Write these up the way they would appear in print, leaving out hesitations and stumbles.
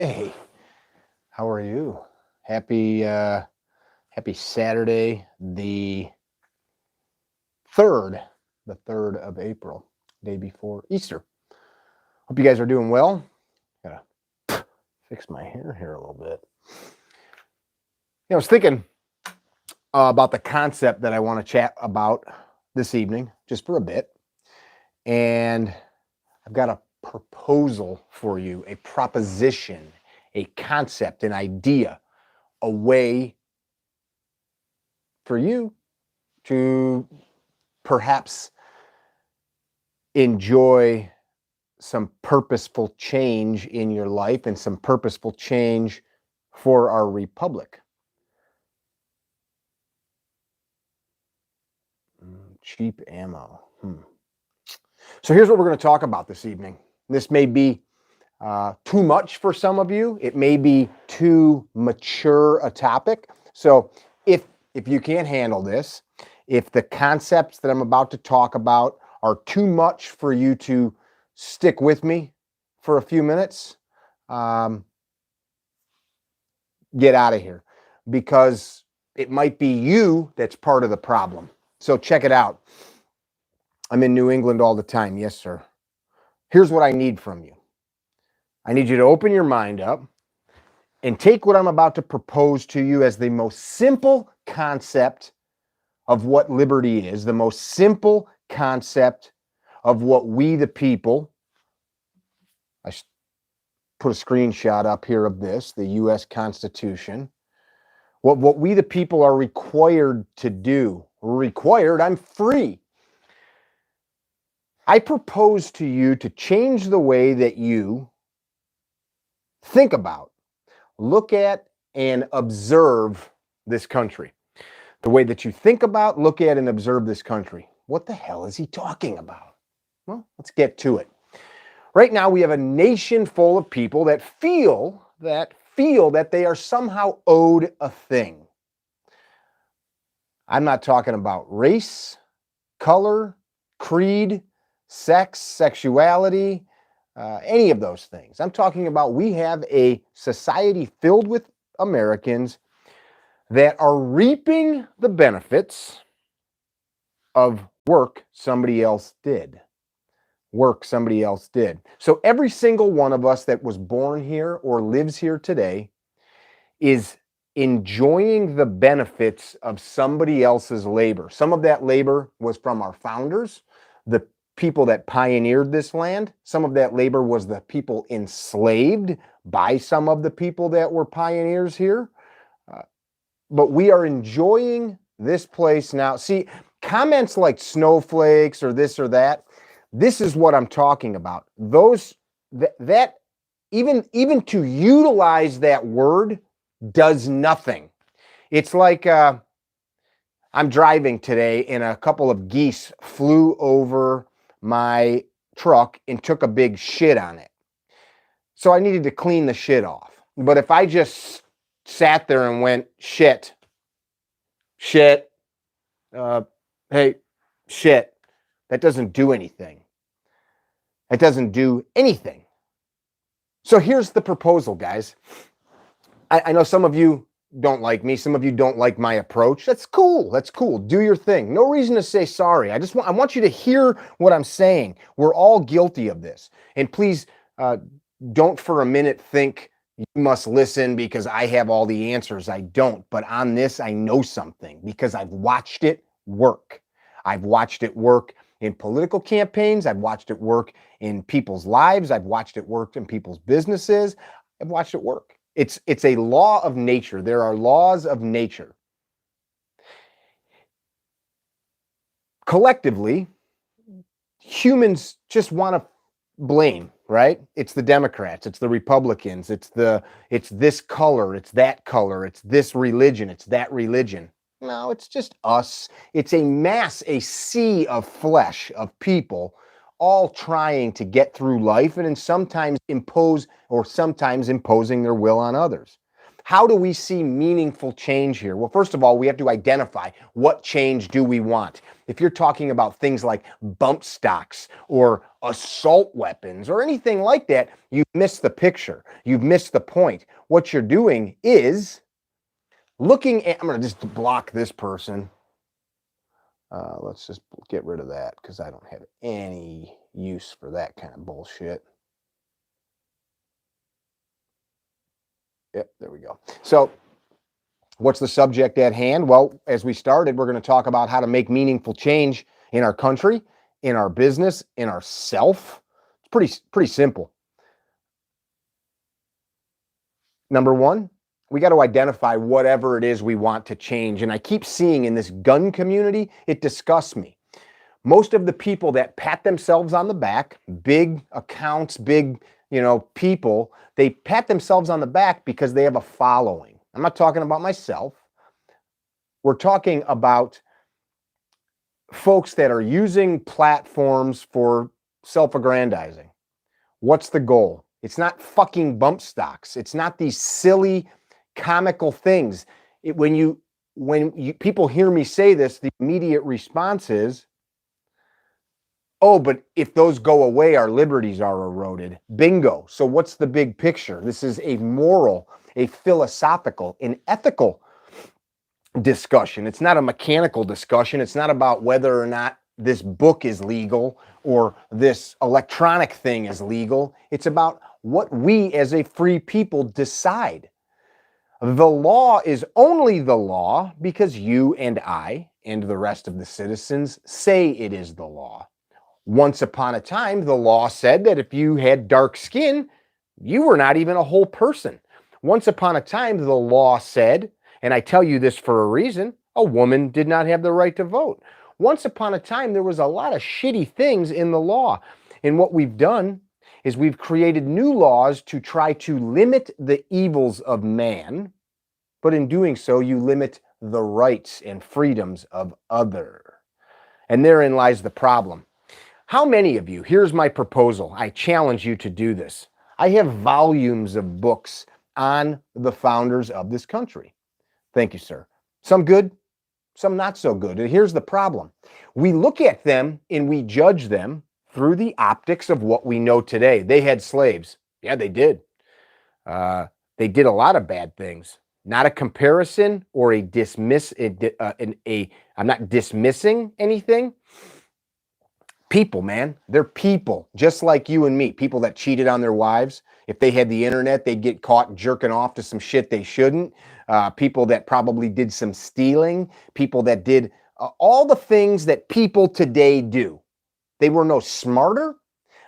Hey, how are you? Happy Saturday, the 3rd of April, day before Easter. Hope you guys are doing well. Gotta fix my hair here a little bit. I was thinking about the concept that I want to chat about this evening, just for a bit. And I've got a proposal for you, a proposition, a concept, an idea, a way for you to perhaps enjoy some purposeful change in your life and some purposeful change for our republic. Cheap ammo. So here's what we're going to talk about this evening. This may be too much for some of you. It may be too mature a topic. So if you can't handle this, if the concepts that I'm about to talk about are too much for you to stick with me for a few minutes, get out of here, because it might be you that's part of the problem. So check it out. I'm in New England all the time. Yes, sir. Here's what I need from you. I need you to open your mind up and take what I'm about to propose to you as the most simple concept of what liberty is, the most simple concept of what we the people, I put a screenshot up here of this, the U.S. Constitution, what we the people are required to do. Required, I'm free. I propose to you to change the way that you think about, look at, and observe this country. The way that you think about, look at, and observe this country. What the hell is he talking about? Well, let's get to it. Right now, we have a nation full of people that feel that they are somehow owed a thing. I'm not talking about race, color, creed, sex, sexuality, any of those things. I'm talking about we have a society filled with Americans that are reaping the benefits of work somebody else did. Work somebody else did. So every single one of us that was born here or lives here today is enjoying the benefits of somebody else's labor. Some of that labor was from our founders, the people that pioneered this land. Some of that labor was the people enslaved by some of the people that were pioneers here. But we are enjoying this place now. See, comments like snowflakes or this or that, this is what I'm talking about. That even to utilize that word does nothing. It's like I'm driving today and a couple of geese flew over my truck and took a big shit on it. So I needed to clean the shit off. But if I just sat there and went, shit, hey, shit, that doesn't do anything. It doesn't do anything. So here's the proposal, guys. I know some of you don't like me. Some of you don't like my approach. That's cool. That's cool. Do your thing. No reason to say sorry. I want you to hear what I'm saying. We're all guilty of this. And please don't for a minute think you must listen because I have all the answers. I don't. But on this, I know something because I've watched it work. I've watched it work in political campaigns. I've watched it work in people's lives. I've watched it work in people's businesses. I've watched it work. It's a law of nature. There are laws of nature. Collectively, humans just want to blame, right? It's the Democrats, it's the Republicans, it's this color, it's that color, it's this religion, it's that religion. No, it's just us. It's a sea of flesh, of people, all trying to get through life and sometimes imposing their will on others. How do we see meaningful change here? Well, first of all, we have to identify what change do we want. if you're talking about things like bump stocks or assault weapons or anything like that, you've missed the picture. You've missed the point. What you're doing is looking at, I'm going to just block this person. Let's just get rid of that because I don't have any use for that kind of bullshit. Yep, there we go. So what's the subject at hand? Well, as we started, we're going to talk about how to make meaningful change in our country, in our business, in ourself. It's pretty simple. Number one, we got to identify whatever it is we want to change. And I keep seeing in this gun community, it disgusts me. Most of the people that pat themselves on the back, big accounts, big, people, they pat themselves on the back because they have a following. I'm not talking about myself. We're talking about folks that are using platforms for self-aggrandizing. What's the goal? It's not fucking bump stocks. It's not these silly, comical things. When people hear me say this, the immediate response is, oh, but if those go away, our liberties are eroded. Bingo. So what's the big picture? This is a moral, a philosophical, an ethical discussion. It's not a mechanical discussion. It's not about whether or not this book is legal or this electronic thing is legal. It's about what we as a free people decide. The law is only the law because you and I and the rest of the citizens say it is the law. Once upon a time, the law said that if you had dark skin, you were not even a whole person. Once upon a time, the law said, and I tell you this for a reason, a woman did not have the right to vote. Once upon a time, there was a lot of shitty things in the law. And what we've done is we've created new laws to try to limit the evils of man, but in doing so, you limit the rights and freedoms of other. And therein lies the problem. How many of you, here's my proposal, I challenge you to do this. I have volumes of books on the founders of this country. Thank you, sir. Some good, some not so good. And here's the problem. We look at them and we judge them through the optics of what we know today. They had slaves. Yeah, they did. They did a lot of bad things. Not a comparison or a dismiss. I'm not dismissing anything. People, man, they're people, just like you and me. People that cheated on their wives. If they had the internet, they'd get caught jerking off to some shit they shouldn't. People that probably did some stealing. People that did all the things that people today do. They were no smarter.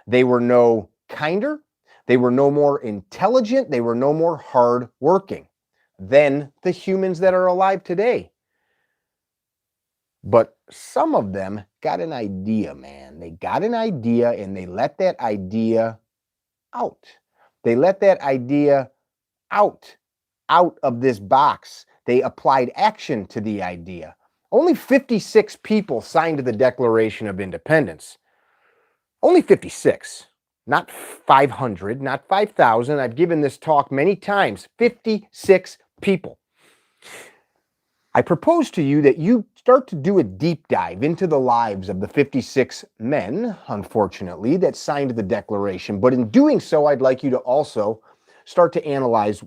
They were no kinder. They were no more intelligent. They were no more hardworking than the humans that are alive today. But some of them got an idea, man. They got an idea and they let that idea out. They let that idea out of this box. They applied action to the idea. Only 56 people signed the Declaration of Independence. Only 56, not 500, not 5,000. I've given this talk many times. 56 people. I propose to you that you start to do a deep dive into the lives of the 56 men, unfortunately, that signed the Declaration. But in doing so, I'd like you to also start to analyze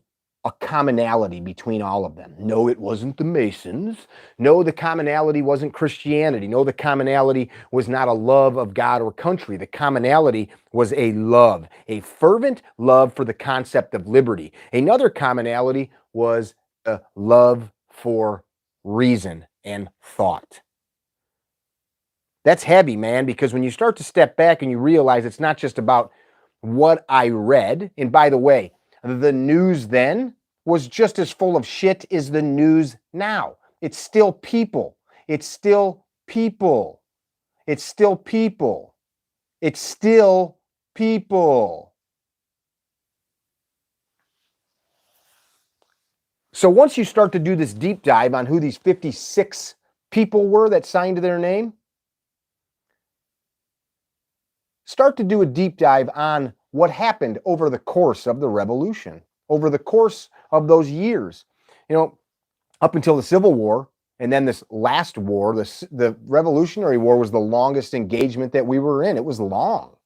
a commonality between all of them. No, it wasn't the Masons. No, the commonality wasn't Christianity. No, the commonality was not a love of God or country. The commonality was a love, a fervent love for the concept of liberty. Another commonality was a love for reason and thought. That's heavy, man, because when you start to step back and you realize it's not just about what I read, and by the way, the news then was just as full of shit as the news now. It's still people. It's still people. It's still people. It's still people. So once you start to do this deep dive on who these 56 people were that signed their name, start to do a deep dive on what happened over the course of the revolution, over the course of those years. Up until the Civil War, And then this last war, the Revolutionary War, was the longest engagement that we were in. It was long.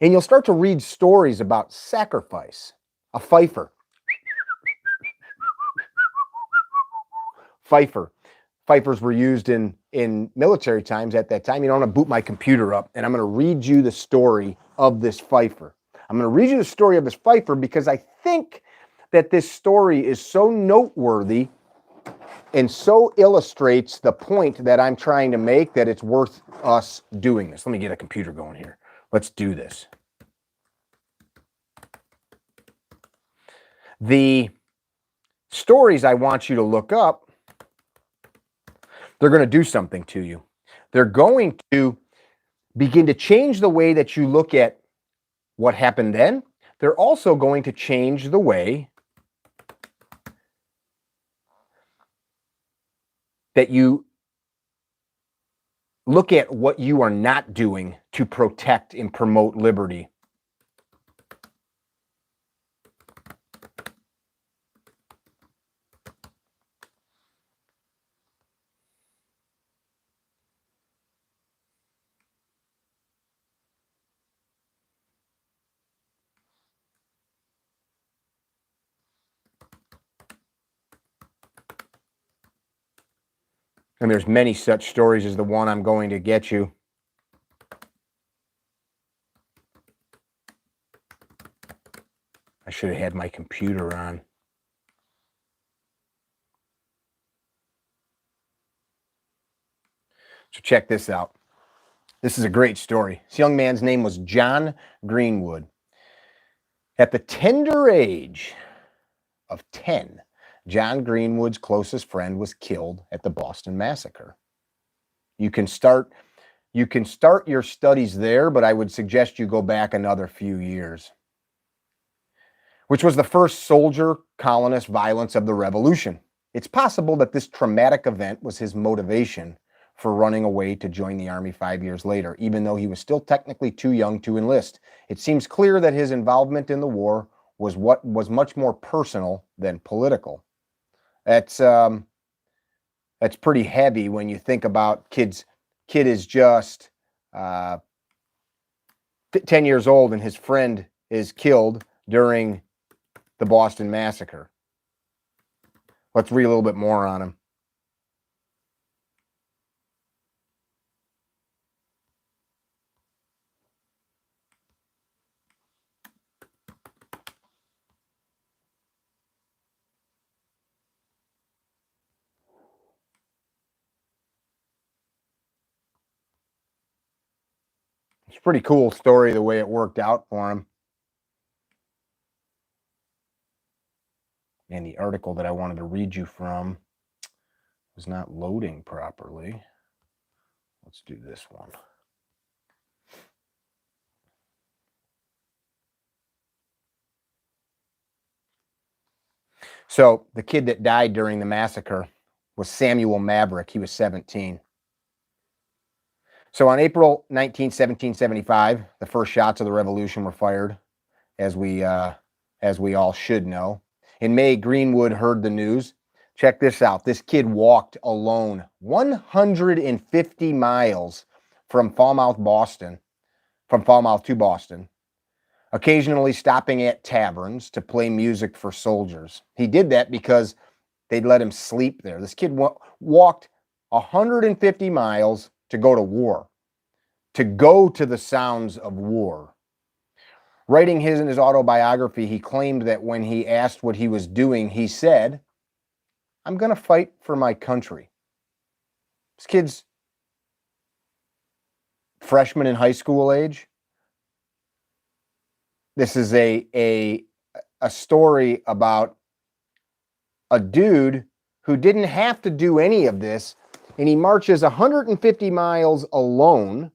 And you'll start to read stories about sacrifice. A fifer. Fifer. Fifers were used in military times at that time. You know, I'm going to boot my computer up, and I'm going to read you the story of this fifer. I'm going to read you the story of this fifer because I think that this story is so noteworthy and so illustrates the point that I'm trying to make that it's worth us doing this. Let me get a computer going here. Let's do this. The stories I want you to look up, they're going to do something to you. They're going to begin to change the way that you look at what happened then. They're also going to change the way that you look at what you are not doing to protect and promote liberty. And there's many such stories as the one I'm going to get you. I should have had my computer on. So check this out. This is a great story. This young man's name was John Greenwood. At the tender age of 10, John Greenwood's closest friend was killed at the Boston Massacre. You can start your studies there, but I would suggest you go back another few years, which was the first soldier colonist violence of the Revolution. It's possible that this traumatic event was his motivation for running away to join the Army 5 years later, even though he was still technically too young to enlist. It seems clear that his involvement in the war was much more personal than political. That's pretty heavy when you think about kid is just 10 years old and his friend is killed during the Boston Massacre. Let's read a little bit more on him. It's a pretty cool story the way it worked out for him. And the article that I wanted to read you from was not loading properly. Let's do this one. So the kid that died during the massacre was Samuel Maverick. He was 17. So on April 19, 1775, the first shots of the revolution were fired, as we all should know. In May, Greenwood heard the news. Check this out. This kid walked alone 150 miles from Falmouth to Boston, occasionally stopping at taverns to play music for soldiers. He did that because they'd let him sleep there. This kid walked 150 miles to go to war, to go to the sounds of war. Writing in his autobiography, he claimed that when he asked what he was doing, he said, "I'm going to fight for my country." This kid's freshman in high school age. This is a story about a dude who didn't have to do any of this, and he marches 150 miles alone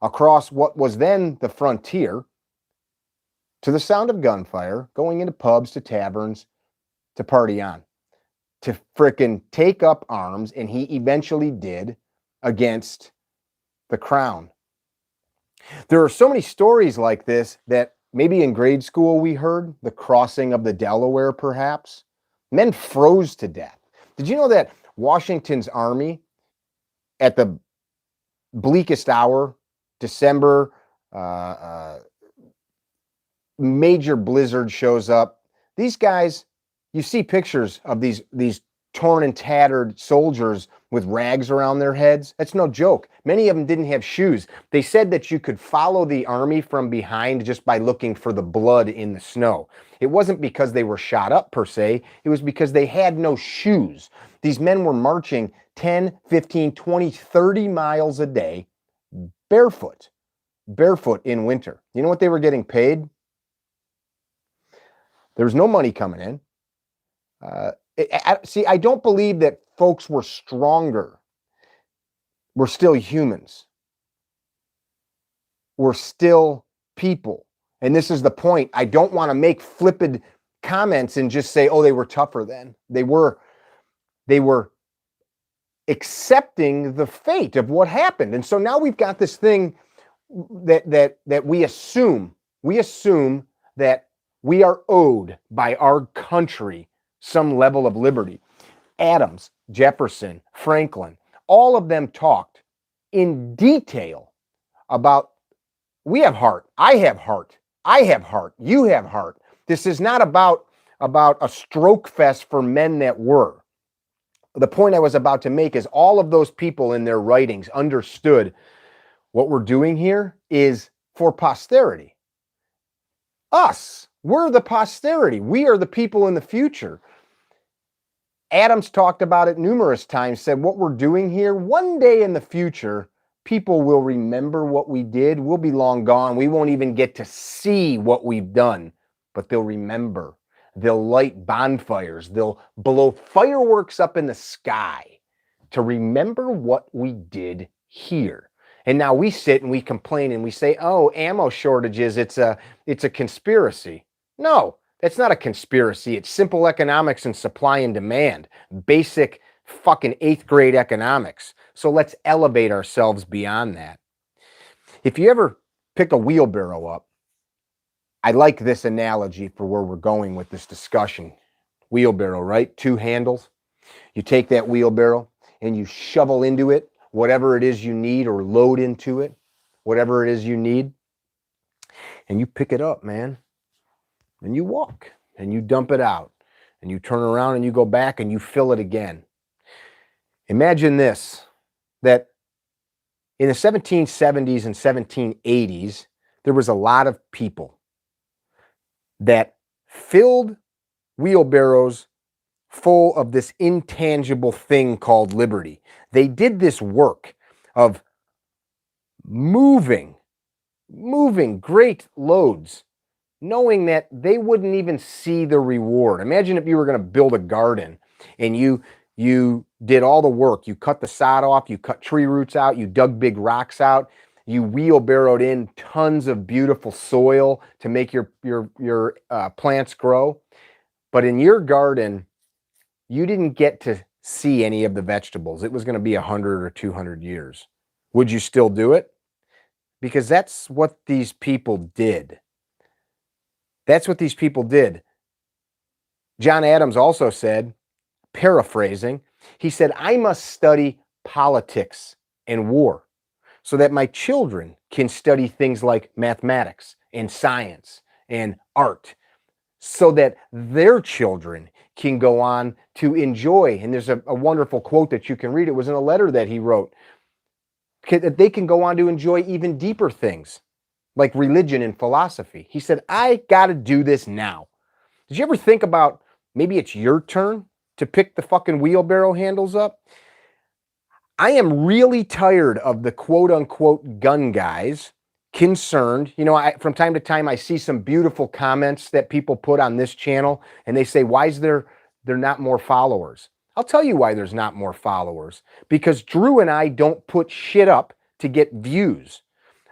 across what was then the frontier to the sound of gunfire, going into pubs, to taverns, to party on, to frickin' take up arms, and he eventually did, against the crown. There are so many stories like this that maybe in grade school we heard, the crossing of the Delaware perhaps. Men froze to death. Did you know that Washington's army at the bleakest hour, December, major blizzard shows up. These guys, you see pictures of these torn and tattered soldiers with rags around their heads. That's no joke. Many of them didn't have shoes. They said that you could follow the army from behind just by looking for the blood in the snow. It wasn't because they were shot up per se. It was because they had no shoes. These men were marching 10, 15, 20, 30 miles a day barefoot in winter. You know what they were getting paid? There was no money coming in. See, I don't believe that folks were stronger. We're still humans. We're still people. And this is the point. I don't want to make flippant comments and just say, oh, they were tougher then. They were accepting the fate of what happened. And so now we've got this thing that we assume that we are owed by our country some level of liberty. Adams, Jefferson, Franklin, all of them talked in detail about we have heart, I have heart, I have heart, you have heart. This is not about a stroke fest for men that were. The point I was about to make is all of those people in their writings understood what we're doing here is for posterity. Us, we're the posterity. We are the people in the future. Adams talked about it numerous times, said what we're doing here, one day in the future, people will remember what we did. We'll be long gone. We won't even get to see what we've done, but they'll remember. They'll light bonfires. They'll blow fireworks up in the sky to remember what we did here. And now we sit and we complain and we say, oh, ammo shortages, it's a conspiracy. No, that's not a conspiracy. It's simple economics and supply and demand. Basic fucking 8th grade economics. So let's elevate ourselves beyond that. If you ever pick a wheelbarrow up, I like this analogy for where we're going with this discussion. Wheelbarrow, right? 2 handles. You take that wheelbarrow and you shovel into it whatever it is you need, or load into it whatever it is you need. And you pick it up, man. And you walk and you dump it out and you turn around and you go back and you fill it again. Imagine this, that in the 1770s and 1780s, there was a lot of people that filled wheelbarrows full of this intangible thing called liberty. They did this work of moving great loads, knowing that they wouldn't even see the reward. Imagine if you were going to build a garden and you did all the work. You cut the sod off, you cut tree roots out, you dug big rocks out, you wheelbarrowed in tons of beautiful soil to make your plants grow. But in your garden, you didn't get to see any of the vegetables. It was going to be 100 or 200 years. Would you still do it? Because that's what these people did. That's what these people did. John Adams also said, paraphrasing, he said, I must study politics and war so that my children can study things like mathematics and science and art, so that their children can go on to enjoy. And there's a wonderful quote that you can read. It was in a letter that he wrote, that they can go on to enjoy even deeper things like religion and philosophy. He said, I got to do this now. Did you ever think about maybe it's your turn to pick the fucking wheelbarrow handles up? I am really tired of the quote unquote gun guys concerned. You know, from time to time, I see some beautiful comments that people put on this channel and they say, why is there not more followers? I'll tell you why there's not more followers. Because Drew and I don't put shit up to get views.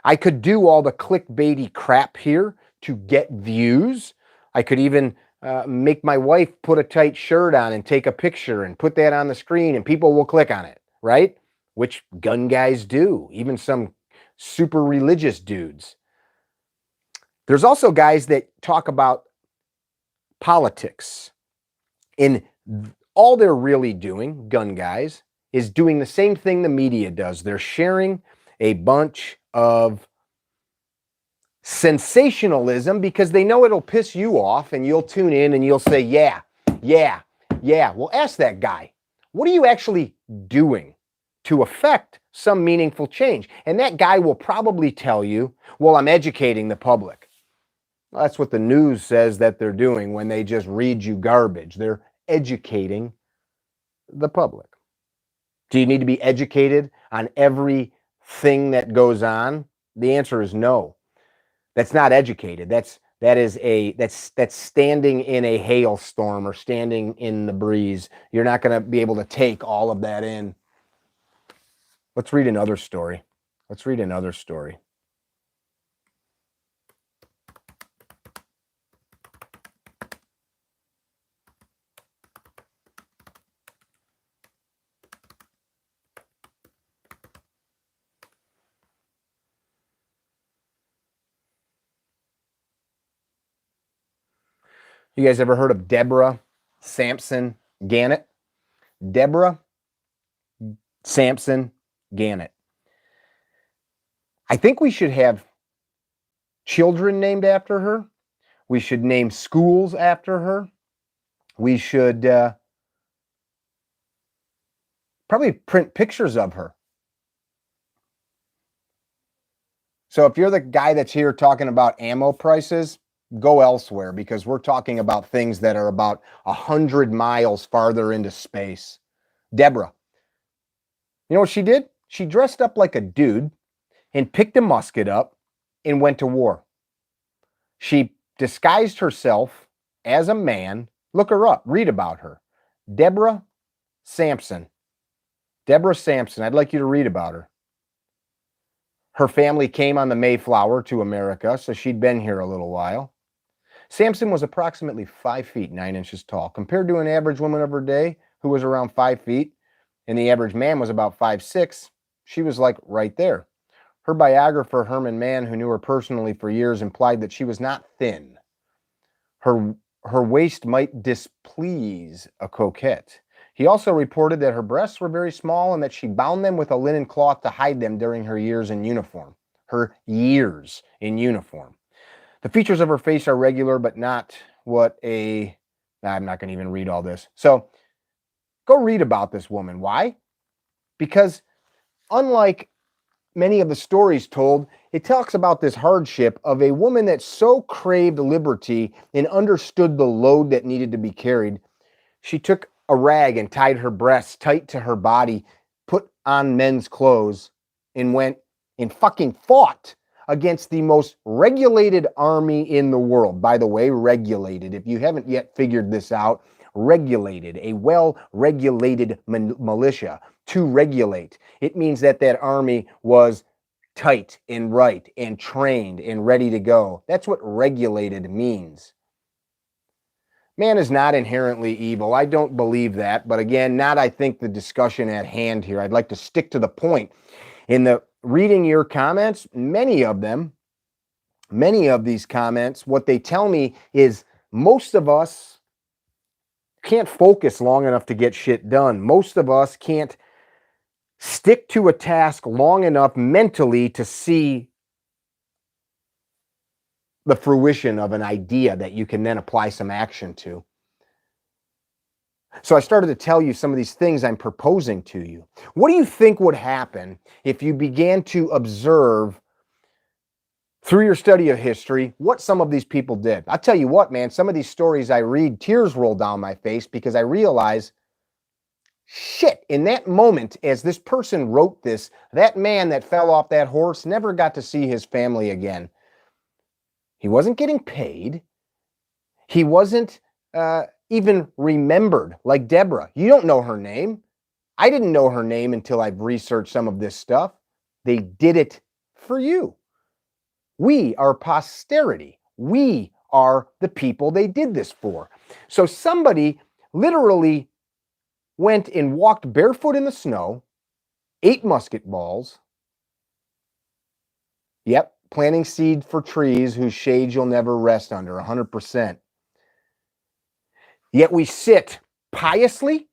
I could do all the clickbaity crap here to get views. I could even make my wife put a tight shirt on and take a picture and put that on the screen and people will click on it, right? Which gun guys do, even some super religious dudes. There's also guys that talk about politics. And all they're really doing, gun guys, is doing the same thing the media does. They're sharing a bunch of sensationalism because they know it'll piss you off and you'll tune in and you'll say, yeah. Well, ask that guy, what are you actually doing to affect some meaningful change? And that guy will probably tell you, well, I'm educating the public. Well, that's what the news says that they're doing when they just read you garbage. They're educating the public. Do you need to be educated on everything that goes on? The answer is no. That's not educated. That's standing in a hailstorm or standing in the breeze. You're not going to be able to take all of that in. Let's read another story. You guys ever heard of Deborah Sampson Gannett? Deborah Sampson Gannett. I think we should have children named after her. We should name schools after her. We should probably print pictures of her. So if you're the guy that's here talking about ammo prices, go elsewhere, because we're talking about things that are about 100 miles farther into space. Deborah, you know what she did? She dressed up like a dude and picked a musket up and went to war. She disguised herself as a man. Look her up. Read about her. Deborah Sampson. Deborah Sampson. I'd like you to read about her. Her family came on the Mayflower to America, so she'd been here a little while. Sampson was approximately 5 feet 9 inches tall, compared to an average woman of her day who was around 5 feet, and the average man was about 5'6". She was like right there. Her biographer, Herman Mann, who knew her personally for years, implied that she was not thin. Her waist might displease a coquette. He also reported that her breasts were very small and that she bound them with a linen cloth to hide them during her years in uniform. The features of her face are regular, but not what a... I'm not going to even read all this. So go read about this woman. Why? Because unlike many of the stories told, it talks about this hardship of a woman that so craved liberty and understood the load that needed to be carried. She took a rag and tied her breasts tight to her body, put on men's clothes, and went and fucking fought against the most regulated army in the world. By the way, regulated. If you haven't yet figured this out, regulated, a well-regulated militia. To regulate, it means that that army was tight and right and trained and ready to go. That's what regulated means. Man is not inherently evil. I don't believe that. But again, not I think the discussion at hand here. I'd like to stick to the point. In the reading your comments, many of these comments, what they tell me is most of us can't focus long enough to get shit done. Most of us can't stick to a task long enough mentally to see the fruition of an idea that you can then apply some action to. So I started to tell you some of these things I'm proposing to you. What do you think would happen if you began to observe through your study of history what some of these people did? I'll tell you what, man, some of these stories I read, tears roll down my face because I realize, shit, in that moment, as this person wrote this, that man that fell off that horse never got to see his family again. He wasn't getting paid. He wasn't even remembered like Deborah. You don't know her name. I didn't know her name until I've researched some of this stuff. They did it for you. We are posterity. We are the people they did this for. So somebody literally went and walked barefoot in the snow, ate musket balls. Yep, planting seed for trees whose shade you'll never rest under, 100%. Yet we sit piously,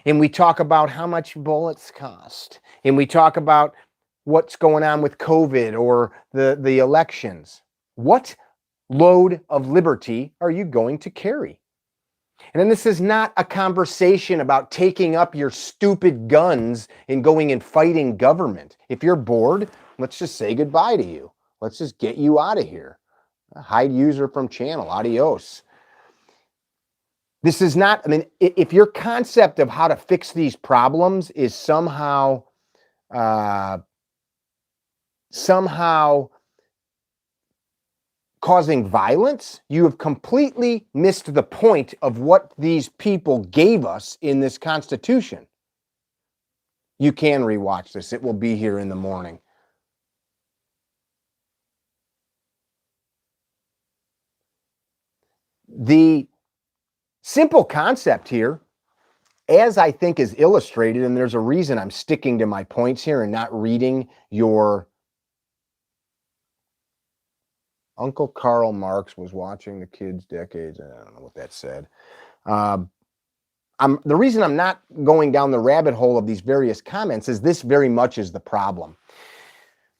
and we talk about how much bullets cost, and we talk about what's going on with COVID or the elections, what load of liberty are you going to carry? And then this is not a conversation about taking up your stupid guns and going and fighting government. If you're bored, let's just say goodbye to you. Let's just get you out of here. Hide user from channel. Adios. This is not, I mean, if your concept of how to fix these problems is somehow causing violence, you have completely missed the point of what these people gave us in this Constitution. You can rewatch this. It will be here in the morning. The simple concept here, as I think is illustrated, and there's a reason I'm sticking to my points here and not reading your Uncle Karl Marx was watching the kids decades. I don't know what that said. The reason I'm not going down the rabbit hole of these various comments is this very much is the problem.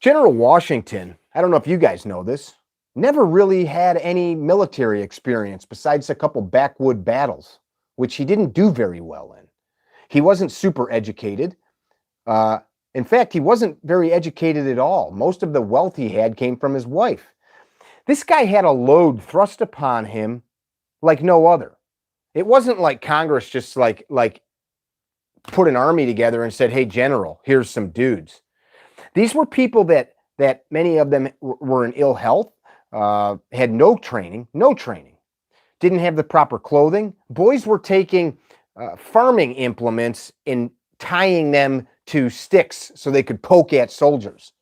General Washington, I don't know if you guys know this, never really had any military experience besides a couple backwood battles, which he didn't do very well in. He wasn't super educated. In fact, he wasn't very educated at all. Most of the wealth he had came from his wife. This guy had a load thrust upon him like no other. It wasn't like Congress just like put an army together and said, hey, general, here's some dudes. These were people that many of them were in ill health, had no training, didn't have the proper clothing. Boys were taking farming implements and tying them to sticks so they could poke at soldiers.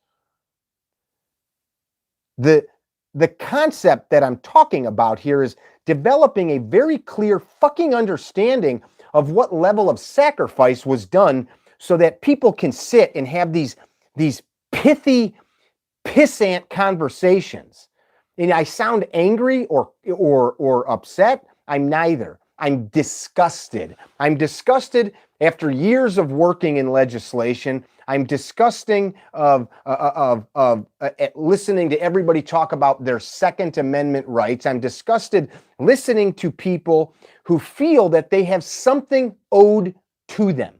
The concept that I'm talking about here is developing a very clear fucking understanding of what level of sacrifice was done so that people can sit and have these pithy, pissant conversations. And I sound angry or upset. I'm neither. I'm disgusted. I'm disgusted after years of working in legislation. I'm disgusting of listening to everybody talk about their Second Amendment rights. I'm disgusted listening to people who feel that they have something owed to them.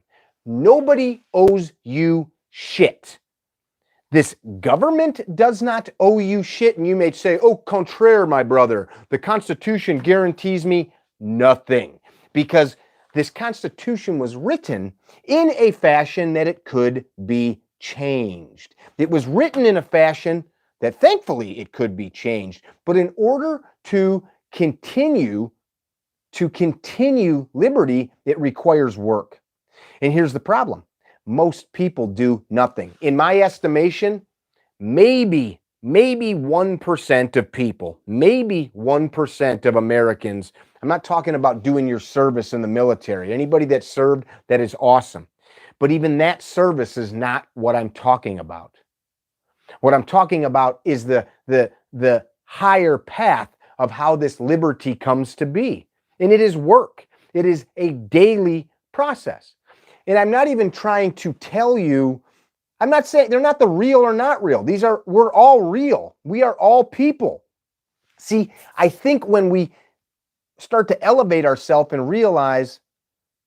Nobody owes you shit. This government does not owe you shit. And you may say, oh, contraire, my brother. The Constitution guarantees me nothing. Because this Constitution was written in a fashion that it could be changed. It was written in a fashion that thankfully it could be changed. But in order to continue liberty, it requires work. And here's the problem. Most people do nothing. In my estimation, maybe 1% of people, maybe 1% of Americans. I'm not talking about doing your service in the military. Anybody that served, that is awesome. But even that service is not what I'm talking about. What I'm talking about is the higher path of how this liberty comes to be. And it is work. It is a daily process. And I'm not even trying to tell you, I'm not saying they're not the real or not real. We're all real. We are all people. See, I think when we start to elevate ourselves and realize,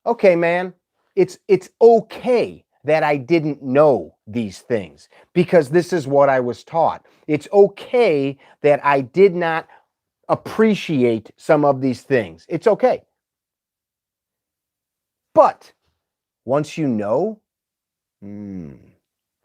okay, man, it's okay that I didn't know these things because this is what I was taught. It's okay that I did not appreciate some of these things. It's okay. But once you know,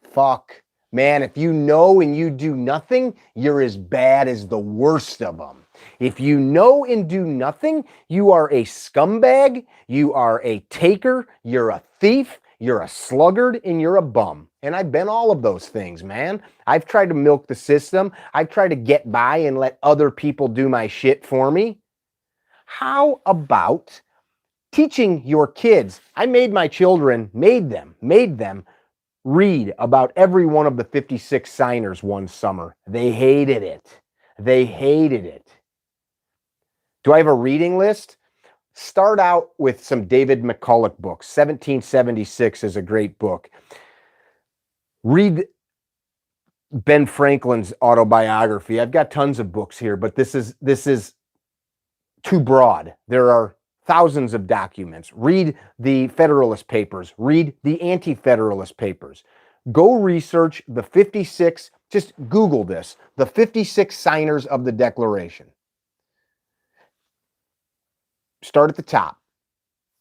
fuck. Man, if you know and you do nothing, you're as bad as the worst of them. If you know and do nothing, you are a scumbag, you are a taker, you're a thief, you're a sluggard, and you're a bum. And I've been all of those things, man. I've tried to milk the system. I've tried to get by and let other people do my shit for me. How about teaching your kids? I made my children, made them read about every one of the 56 signers one summer. They hated it. Do I have a reading list? start out with some David McCulloch books. 1776 is a great book. Read Ben Franklin's autobiography. I've got tons of books here, but this is too broad. There are thousands of documents. Read the Federalist Papers. Read the Anti-Federalist Papers. Go research the 56, just Google this, the 56 signers of the Declaration. Start at the top.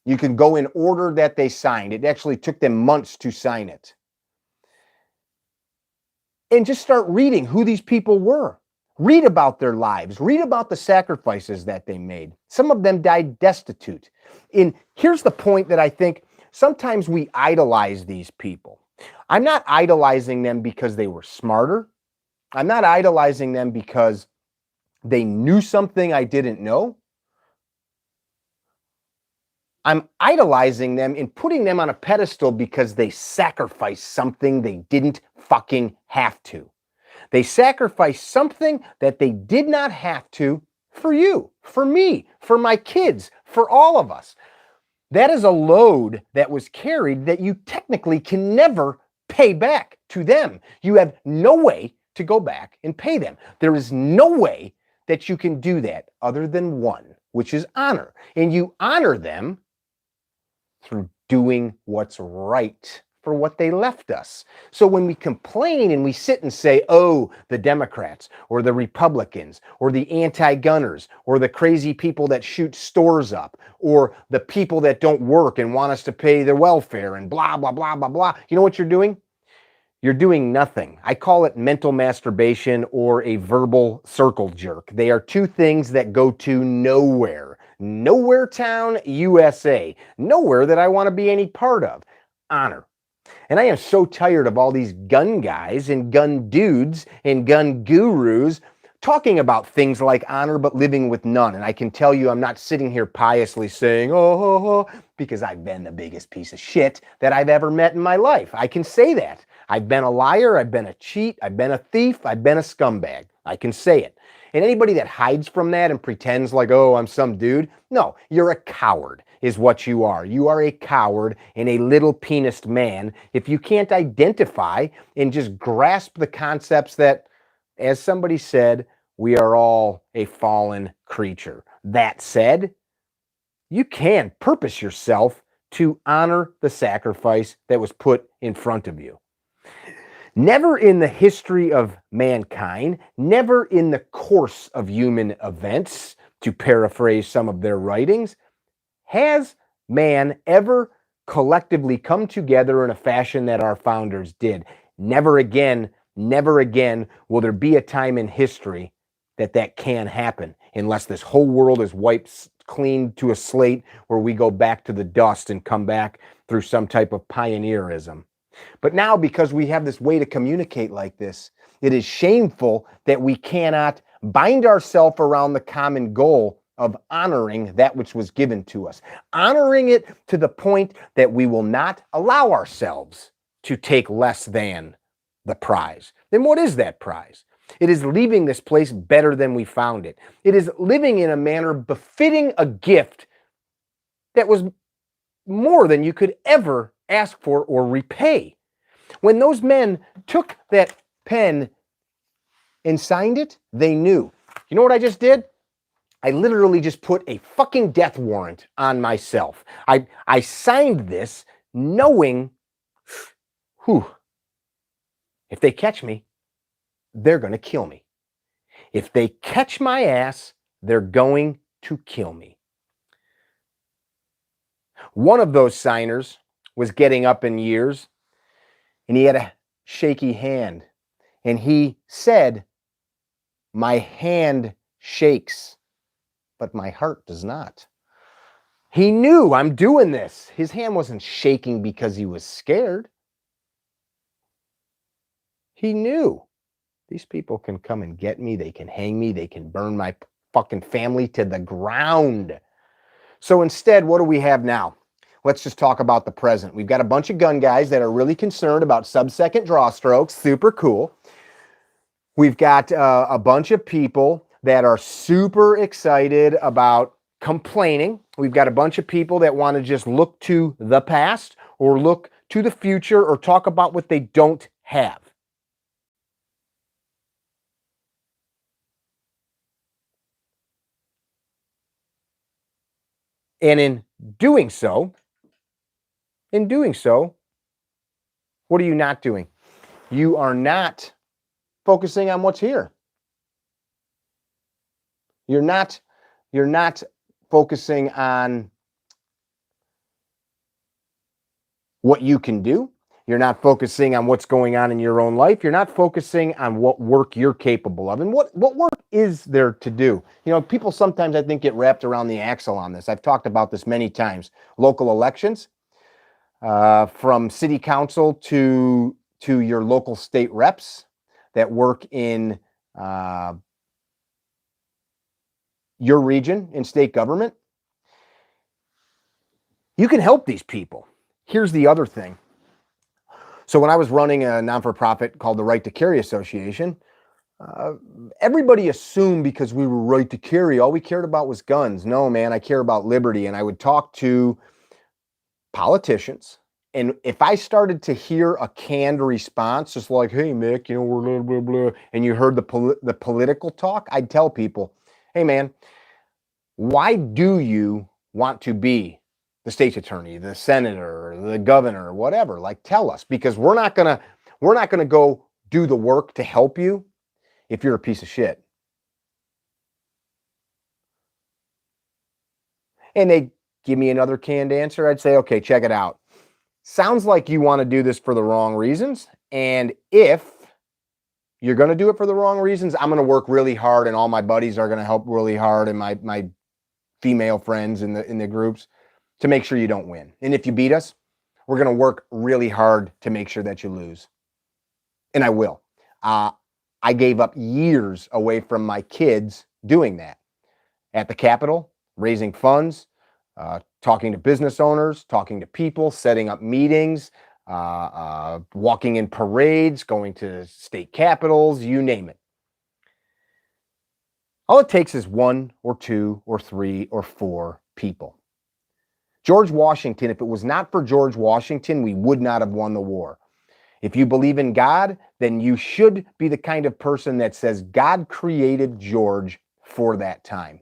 You can go in order that they signed. It actually took them months to sign it. And just start reading who these people were. Read about their lives. Read about the sacrifices that they made. Some of them died destitute. And here's the point that I think sometimes we idolize these people. I'm not idolizing them because they were smarter. I'm not idolizing them because they knew something I didn't know. I'm idolizing them and putting them on a pedestal because they sacrificed something they didn't fucking have to. They sacrificed something that they did not have to for you, for me, for my kids, for all of us. That is a load that was carried that you technically can never pay back to them. You have no way to go back and pay them. There is no way that you can do that other than one, which is honor. And you honor them through doing what's right for what they left us. So when we complain and we sit and say, oh, the Democrats or the Republicans or the anti-gunners or the crazy people that shoot stores up or the people that don't work and want us to pay their welfare and blah, blah, blah, blah, blah. You know what you're doing? You're doing nothing. I call it mental masturbation or a verbal circle jerk. They are two things that go to nowhere. Nowhere town, USA. Nowhere that I want to be any part of. Honor. And I am so tired of all these gun guys and gun dudes and gun gurus talking about things like honor but living with none. And I can tell you I'm not sitting here piously saying, oh, because I've been the biggest piece of shit that I've ever met in my life. I can say that. I've been a liar, I've been a cheat, I've been a thief, I've been a scumbag. I can say it. And anybody that hides from that and pretends like, oh, I'm some dude, no, you're a coward is what you are. You are a coward and a little penised man if you can't identify and just grasp the concepts that, as somebody said, we are all a fallen creature. That said, you can purpose yourself to honor the sacrifice that was put in front of you. Never in the history of mankind, never in the course of human events, to paraphrase some of their writings, has man ever collectively come together in a fashion that our founders did. Never again will there be a time in history that can happen unless this whole world is wiped clean to a slate where we go back to the dust and come back through some type of pioneerism. But now, because we have this way to communicate like this, it is shameful that we cannot bind ourselves around the common goal of honoring that which was given to us. Honoring it to the point that we will not allow ourselves to take less than the prize. Then what is that prize? It is leaving this place better than we found it. It is living in a manner befitting a gift that was more than you could ever ask for or repay. When those men took that pen and signed it, they knew. You know what I just did? I literally just put a fucking death warrant on myself. I signed this knowing, if they catch me, they're going to kill me. If they catch my ass, they're going to kill me. One of those signers was getting up in years, and he had a shaky hand. And he said, my hand shakes, but my heart does not. He knew I'm doing this. His hand wasn't shaking because he was scared. He knew these people can come and get me. They can hang me. They can burn my fucking family to the ground. So instead, what do we have now? Let's just talk about the present. We've got a bunch of gun guys that are really concerned about sub-second draw strokes. Super cool. We've got a bunch of people that are super excited about complaining. We've got a bunch of people that want to just look to the past or look to the future or talk about what they don't have. And in doing so, what are you not doing? You are not focusing on what's here. You're not focusing on what you can do. You're not focusing on what's going on in your own life. You're not focusing on what work you're capable of. And what work is there to do? You know, people sometimes, I think, get wrapped around the axle on this. I've talked about this many times. Local elections, from city council to your local state reps that work in your region in state government. You can help these people. Here's the other thing. So when I was running a non-for-profit called the Right to Carry Association, everybody assumed because we were right to carry, all we cared about was guns. No, man, I care about liberty. And I would talk to politicians. And if I started to hear a canned response, just like, hey, Mick, you know, we're blah, blah, blah, and you heard the political talk, I'd tell people, hey, man, why do you want to be the state's attorney, the senator, the governor, whatever? Like, tell us, because we're not gonna go do the work to help you if you're a piece of shit. And they give me another canned answer. I'd say, okay, check it out. Sounds like you want to do this for the wrong reasons. And if you're going to do it for the wrong reasons, I'm going to work really hard, and all my buddies are going to help really hard, and my female friends in the groups, to make sure you don't win. And if you beat us, we're going to work really hard to make sure that you lose. And I will. I gave up years away from my kids doing that. At the Capitol, raising funds, talking to business owners, talking to people, setting up meetings, walking in parades, going to state capitals, you name it. All it takes is 1 or 2 or 3 or 4 people. George Washington, if it was not for George Washington, we would not have won the war. If you believe in God, then you should be the kind of person that says God created George for that time.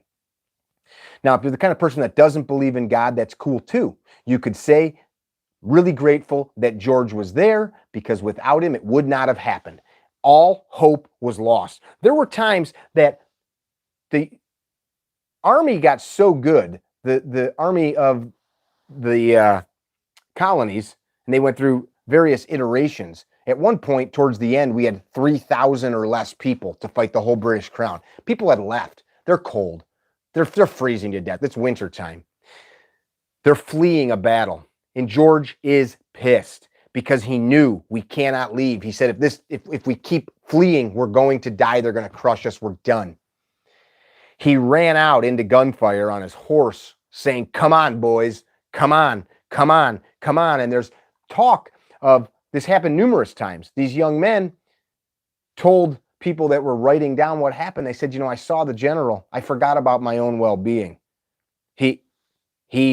Now, if you're the kind of person that doesn't believe in God, that's cool too. You could say, really grateful that George was there, because without him, it would not have happened. All hope was lost. There were times that the army got so good, the army of the colonies, and they went through various iterations. At one point, towards the end, we had 3,000 or less people to fight the whole British crown. People had left. They're cold. They're freezing to death. It's winter time. They're fleeing a battle. And George is pissed because he knew we cannot leave. He said, if we keep fleeing, we're going to die. They're going to crush us. We're done. He ran out into gunfire on his horse saying, come on, boys, come on, come on, come on. And there's talk of this happened numerous times. These young men told people that were writing down what happened. They said, you know, I saw the general. I forgot about my own well-being. He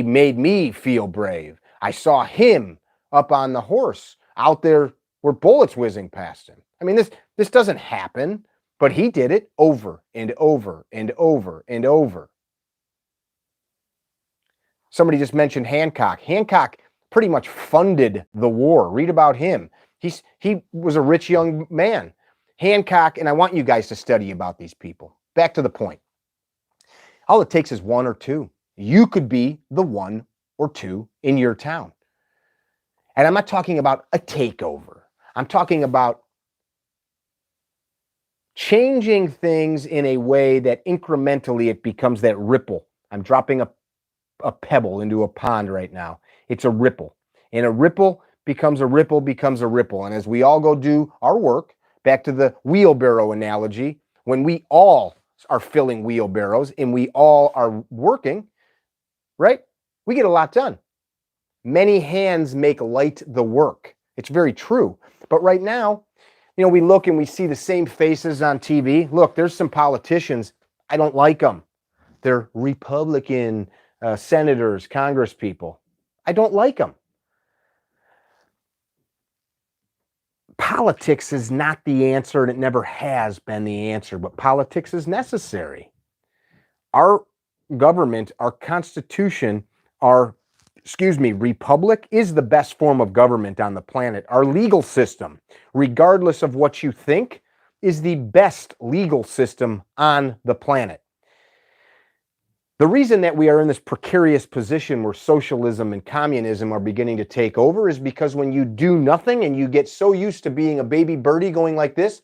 made me feel brave. I saw him up on the horse out there where bullets whizzing past him. I mean, this doesn't happen, but he did it over and over and over and over. Somebody just mentioned Hancock. Hancock pretty much funded the war. Read about him. He was a rich young man. Hancock, and I want you guys to study about these people. Back to the point. All it takes is 1 or 2. You could be the 1 or 2 in your town. And I'm not talking about a takeover. I'm talking about changing things in a way that incrementally it becomes that ripple. I'm dropping a pebble into a pond right now. It's a ripple. And a ripple becomes a ripple becomes a ripple. And as we all go do our work, back to the wheelbarrow analogy, when we all are filling wheelbarrows and we all are working, right? We get a lot done. Many hands make light the work. It's very true. But right now, you know, we look and we see the same faces on TV. Look, there's some politicians. I don't like them. They're Republican senators, congresspeople. I don't like them. Politics is not the answer, and it never has been the answer, but politics is necessary. Our government, our Constitution, our republic is the best form of government on the planet. Our legal system, regardless of what you think, is the best legal system on the planet. The reason that we are in this precarious position where socialism and communism are beginning to take over is because when you do nothing and you get so used to being a baby birdie going like this,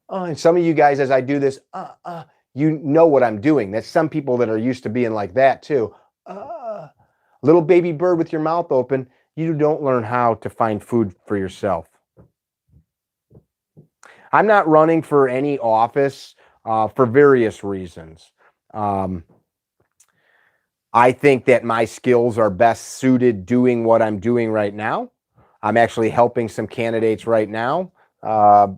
and some of you guys, as I do this, you know what I'm doing. That's some people that are used to being like that too. Little baby bird with your mouth open, you don't learn how to find food for yourself. I'm not running for any office for various reasons. I think that my skills are best suited doing what I'm doing right now. I'm actually helping some candidates right now. I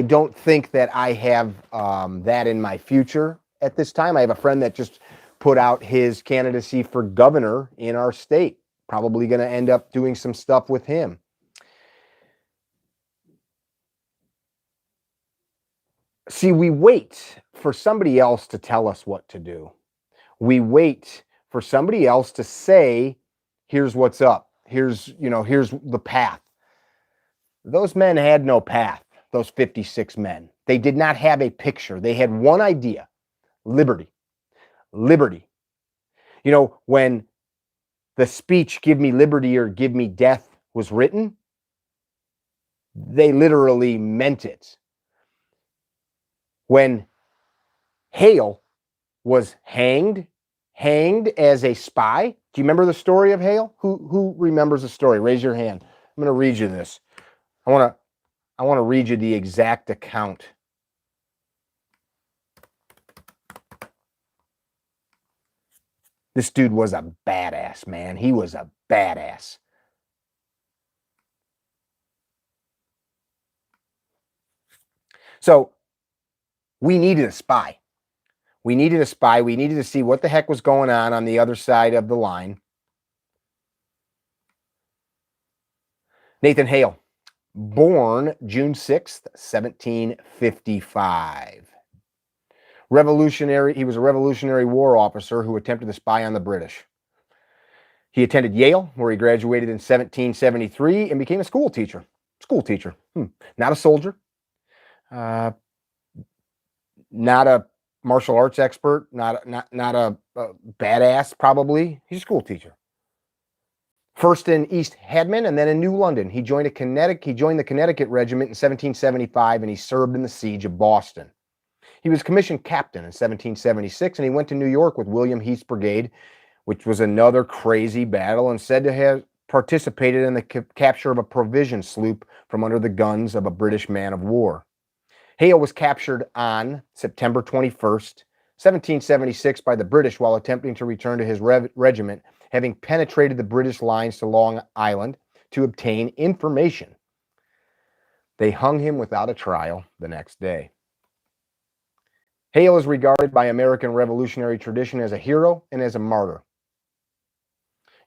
don't think that I have that in my future at this time. I have a friend that just put out his candidacy for governor in our state. Probably going to end up doing some stuff with him. See, we wait for somebody else to tell us what to do. We wait for somebody else to say, here's what's up. Here's the path. Those men had no path, those 56 men. They did not have a picture. They had one idea: liberty. Liberty. You know, when the speech, "Give me liberty or give me death," was written, they literally meant it. When Hale was hanged as a spy. Do you remember the story of Hale? Who remembers the story? Raise your hand. I'm going to read you this. I want to read you the exact account. This dude was a badass, man. He was a badass. So we needed a spy. We needed a spy. We needed to see what the heck was going on the other side of the line. Nathan Hale, born June 6th, 1755. Revolutionary. He was a Revolutionary War officer who attempted to spy on the British. He attended Yale, where he graduated in 1773 and became a school teacher. Not a soldier. Not a martial arts expert, not a badass, probably. He's a school teacher. First in East Hadman and then in New London. He joined the Connecticut Regiment in 1775 and he served in the siege of Boston. He was commissioned captain in 1776 and he went to New York with William Heath's brigade, which was another crazy battle, and said to have participated in the capture of a provision sloop from under the guns of a British man of war. Hale was captured on September 21st, 1776 by the British while attempting to return to his regiment, having penetrated the British lines to Long Island to obtain information. They hung him without a trial the next day. Hale is regarded by American revolutionary tradition as a hero and as a martyr.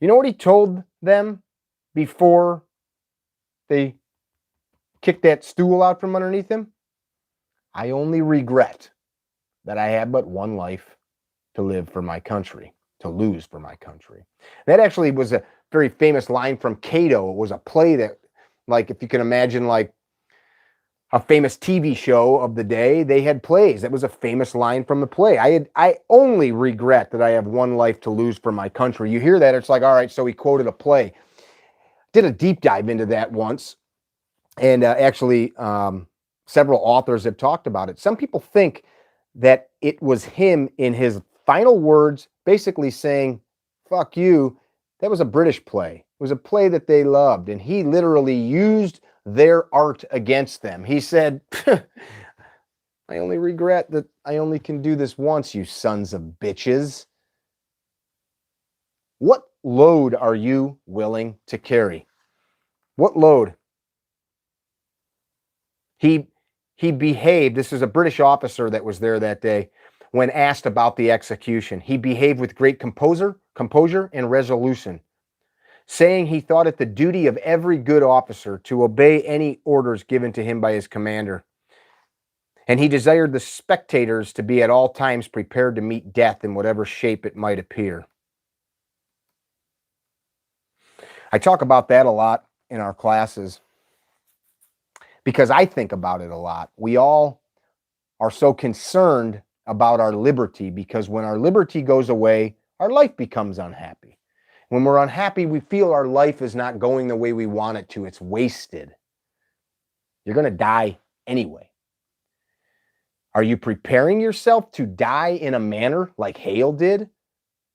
You know what he told them before they kicked that stool out from underneath him? I only regret that I had but one life to live for my country, to lose for my country. That actually was a very famous line from Cato. It was a play that, like, if you can imagine, like a famous TV show of the day, they had plays. That was a famous line from the play. I only regret that I have one life to lose for my country. You hear that, it's like, all right, so he quoted a play. Did a deep dive into that once, and actually, several authors have talked about it. Some people think that it was him in his final words basically saying, fuck you. That was a British play. It was a play that they loved, and he literally used their art against them. He said, I only regret that I only can do this once, you sons of bitches. What load are you willing to carry? What load? He behaved, this is a British officer that was there that day. When asked about the execution, he behaved with great composure and resolution, saying he thought it the duty of every good officer to obey any orders given to him by his commander. And he desired the spectators to be at all times prepared to meet death in whatever shape it might appear. I talk about that a lot in our classes because I think about it a lot. We all are so concerned about our liberty because when our liberty goes away, our life becomes unhappy. When we're unhappy, we feel our life is not going the way we want it to. It's wasted. You're going to die anyway. Are you preparing yourself to die in a manner like Hale did,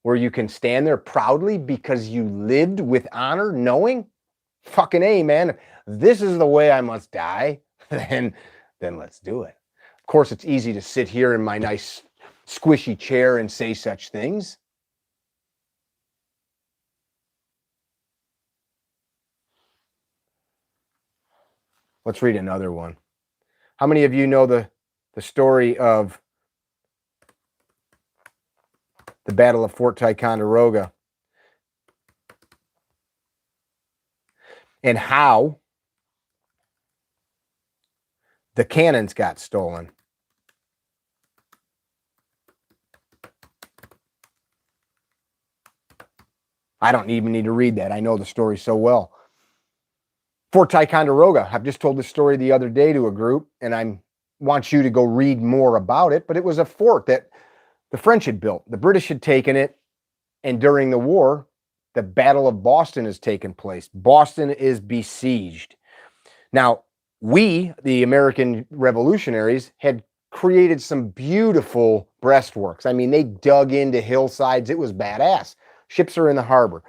where you can stand there proudly because you lived with honor, knowing, fucking A, man, if this is the way I must die, then let's do it. Of course, it's easy to sit here in my nice squishy chair and say such things. Let's read another one. How many of you know the story of the Battle of Fort Ticonderoga and how the cannons got stolen? I don't even need to read that. I know the story so well. Fort Ticonderoga, I've just told this story the other day to a group, and I want you to go read more about it, but it was a fort that the French had built. The British had taken it, and during the war, the Battle of Boston has taken place. Boston is besieged. Now, we, the American revolutionaries, had created some beautiful breastworks. I mean, they dug into hillsides. It was badass. Ships are in the harbor.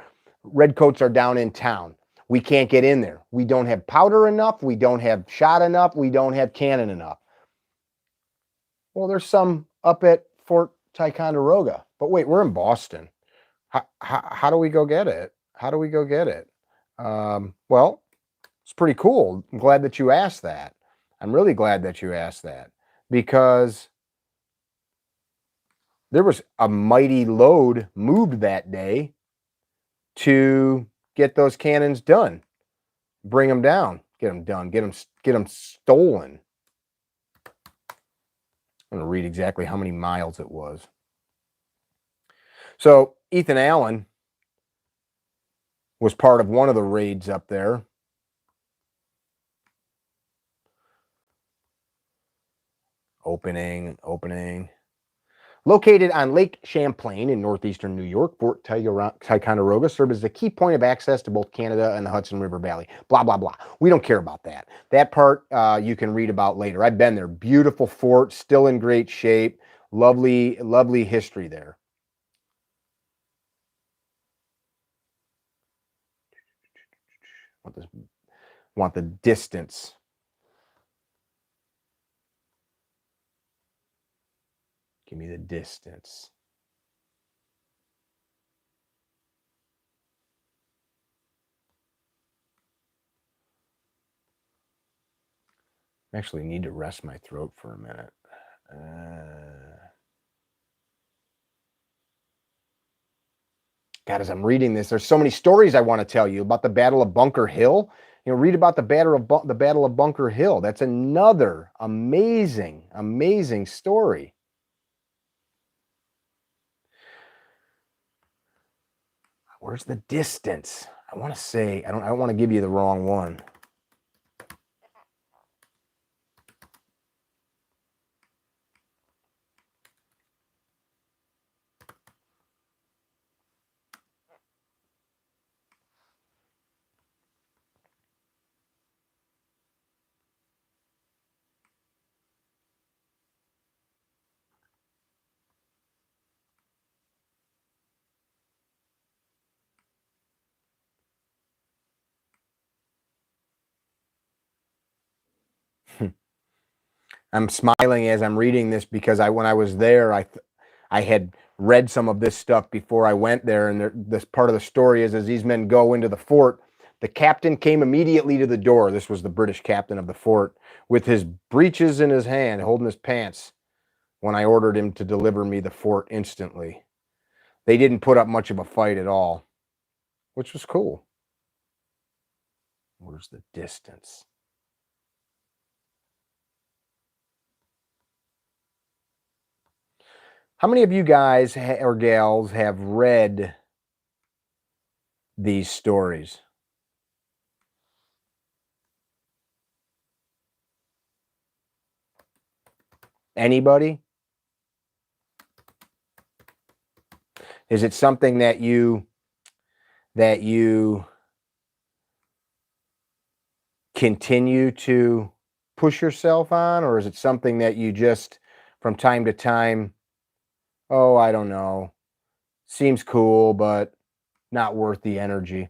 Redcoats are down in town. We can't get in there. We don't have powder enough. We don't have shot enough. We don't have cannon enough. Well, there's some up at Fort Ticonderoga. But wait, we're in Boston. How do we go get it? How do we go get it? Well, it's pretty cool. I'm glad that you asked that. I'm really glad that you asked that because there was a mighty load moved that day to get those cannons done, bring them down, get them done, get them stolen. I'm going to read exactly how many miles it was. So Ethan Allen was part of one of the raids up there. Opening. Located on Lake Champlain in northeastern New York, Fort Ticonderoga served as a key point of access to both Canada and the Hudson River Valley. Blah, blah, blah. We don't care about that. That part you can read about later. I've been there. Beautiful fort, still in great shape. Lovely, lovely history there. Want the distance. Give me the distance. I actually need to rest my throat for a minute. God, as I'm reading this, there's so many stories I want to tell you about the Battle of Bunker Hill. You know, read about the Battle of Bunker Hill. That's another amazing, amazing story. Where's the distance? I want to say, I don't want to give you the wrong one. I'm smiling as I'm reading this because when I was there, I had read some of this stuff before I went there, and this part of the story is as these men go into the fort, the captain came immediately to the door. This was the British captain of the fort with his breeches in his hand, holding his pants. when I ordered him to deliver me the fort instantly. They didn't put up much of a fight at all, which was cool. Where's the distance? How many of you guys or gals have read these stories? Anybody? Is it something that you continue to push yourself on, or is it something that you just from time to time, oh, I don't know, seems cool, but not worth the energy?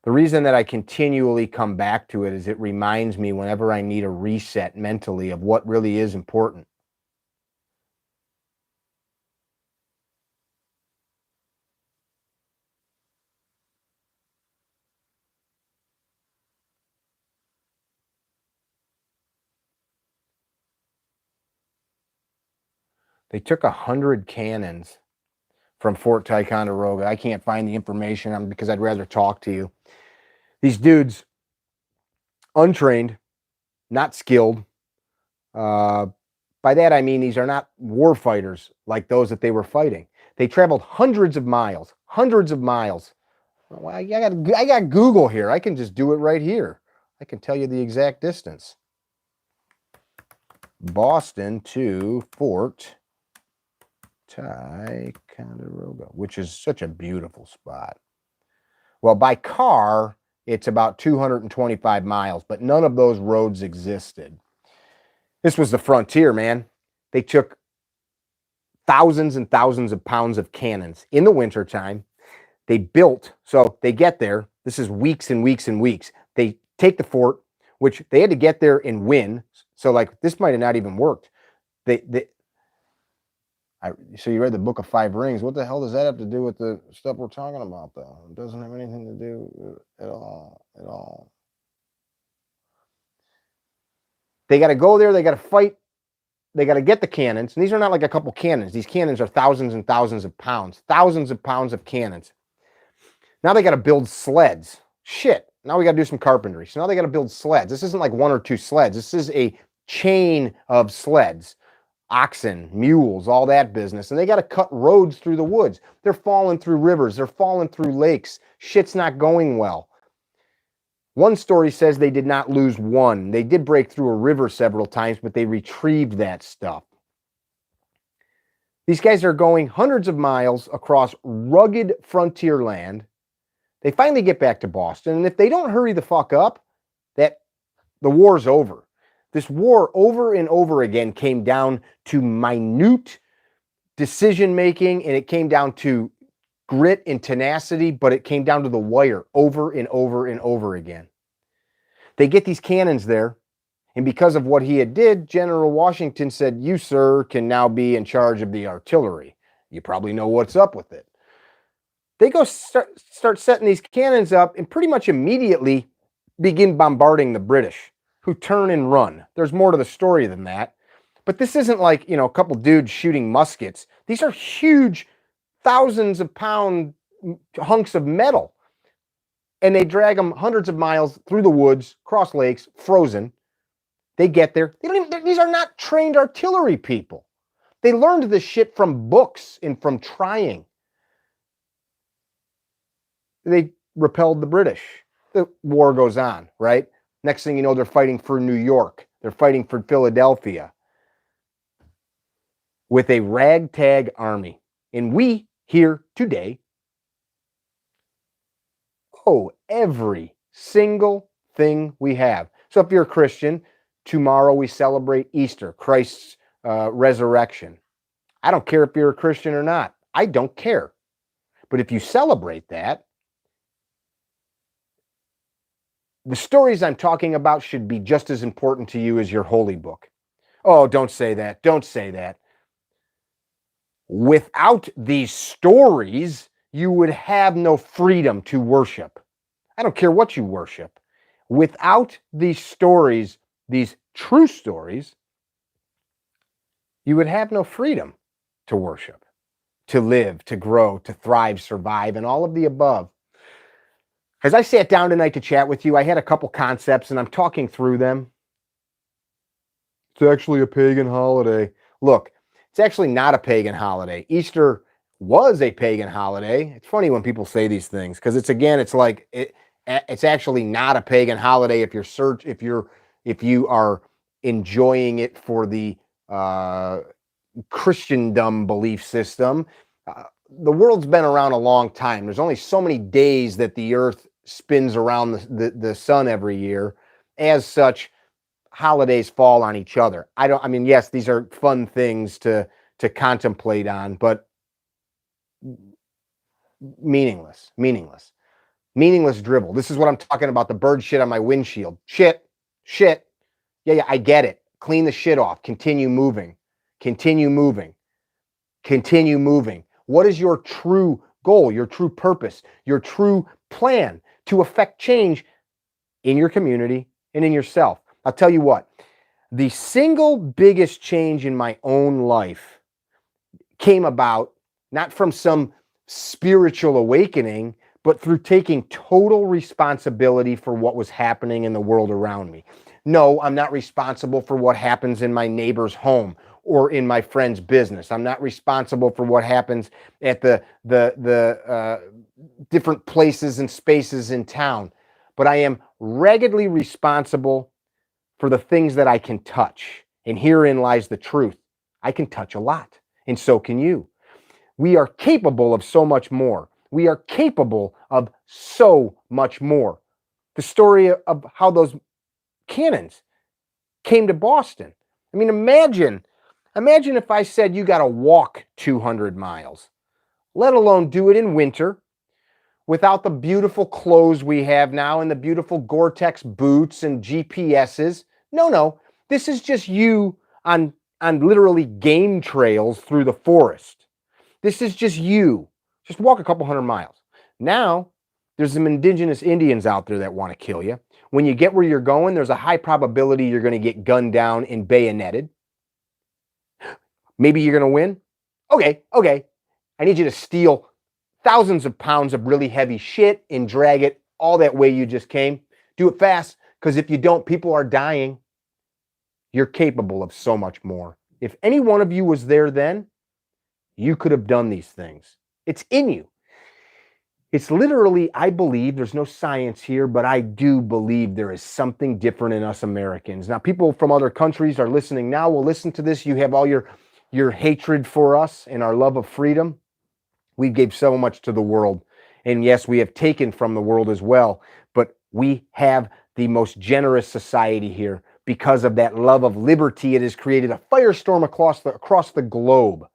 The reason that I continually come back to it is it reminds me whenever I need a reset mentally of what really is important. They took 100 cannons from Fort Ticonderoga. I can't find the information because I'd rather talk to you. These dudes, untrained, not skilled. By that I mean these are not war fighters like those that they were fighting. They traveled hundreds of miles. Well, I got Google here. I can just do it right here. I can tell you the exact distance. Boston to Fort Ticonderoga, which is such a beautiful spot. Well, by car, it's about 225 miles, but none of those roads existed. This was the frontier, man. They took thousands and thousands of pounds of cannons in the wintertime. They built, so they get there. This is weeks and weeks and weeks. They take the fort, which they had to get there and win. So, like, this might have not even worked. So you read the Book of Five Rings. What the hell does that have to do with the stuff we're talking about, though? It doesn't have anything to do at all. They got to go there. They got to fight. They got to get the cannons. And these are not like a couple cannons. These cannons are thousands and thousands of pounds. Thousands of pounds of cannons. Now they got to build sleds. Shit. Now we got to do some carpentry. So now they got to build sleds. This isn't like one or two sleds. This is a chain of sleds. Oxen, mules, all that business. And they got to cut roads through the woods. They're falling through rivers. They're falling through lakes. Shit's not going well. One story says they did not lose one. They did break through a river several times, but they retrieved that stuff. These guys are going hundreds of miles across rugged frontier land. They finally get back to Boston. And if they don't hurry the fuck up, the war's over. This war over and over again came down to minute decision-making, and it came down to grit and tenacity, but it came down to the wire over and over and over again. They get these cannons there, and because of what he had did, General Washington said, "You, sir, can now be in charge of the artillery." You probably know what's up with it. They go start setting these cannons up and pretty much immediately begin bombarding the British, who turn and run. There's more to the story than that. But this isn't like, a couple dudes shooting muskets. These are huge, thousands of pound hunks of metal. And they drag them hundreds of miles through the woods, cross lakes, frozen. They get there. These are not trained artillery people. They learned this shit from books and from trying. They repelled the British. The war goes on, right? Next thing you know, they're fighting for New York. They're fighting for Philadelphia with a ragtag army. And we here today owe every single thing we have. So if you're a Christian, tomorrow we celebrate Easter, Christ's resurrection. I don't care if you're a Christian or not. I don't care. But if you celebrate that, the stories I'm talking about should be just as important to you as your holy book. Oh, don't say that. Don't say that. Without these stories, you would have no freedom to worship. I don't care what you worship. Without these stories, these true stories, you would have no freedom to worship, to live, to grow, to thrive, survive, and all of the above. As I sat down tonight to chat with you, I had a couple concepts and I'm talking through them. It's actually a pagan holiday. Look, it's actually not a pagan holiday. Easter was a pagan holiday. It's funny when people say these things because it's like it's actually not a pagan holiday if you are enjoying it for the Christendom belief system. The world's been around a long time. There's only so many days that the earth spins around the sun every year. As such, holidays fall on each other. Yes, these are fun things to contemplate on, but meaningless dribble. This is what I'm talking about. The bird shit on my windshield. Shit. Yeah, I get it. Clean the shit off. Continue moving. What is your true goal, your true purpose, your true plan to affect change in your community and in yourself? I'll tell you what, the single biggest change in my own life came about not from some spiritual awakening, but through taking total responsibility for what was happening in the world around me. No, I'm not responsible for what happens in my neighbor's home or in my friend's business. I'm not responsible for what happens at the different places and spaces in town, but I am regularly responsible for the things that I can touch. And herein lies the truth. I can touch a lot, and so can you. We are capable of so much more. We are capable of so much more. The story of how those cannons came to Boston. I mean, imagine if I said you got to walk 200 miles, let alone do it in winter without the beautiful clothes we have now and the beautiful Gore-Tex boots and GPSs. No, this is just you on literally game trails through the forest. This is just you. Just walk a couple hundred miles. Now, there's some indigenous Indians out there that want to kill you. When you get where you're going, there's a high probability you're going to get gunned down and bayoneted. Maybe you're going to win. Okay. I need you to steal thousands of pounds of really heavy shit and drag it all that way you just came. Do it fast, because if you don't, people are dying. You're capable of so much more. If any one of you was there then, you could have done these things. It's in you. It's literally, I believe, there's no science here, but I do believe there is something different in us Americans. Now, people from other countries are listening now, will listen to this. You have all your hatred for us and our love of freedom. We gave so much to the world. And yes, we have taken from the world as well. But we have the most generous society here because of that love of liberty. It has created a firestorm across the globe,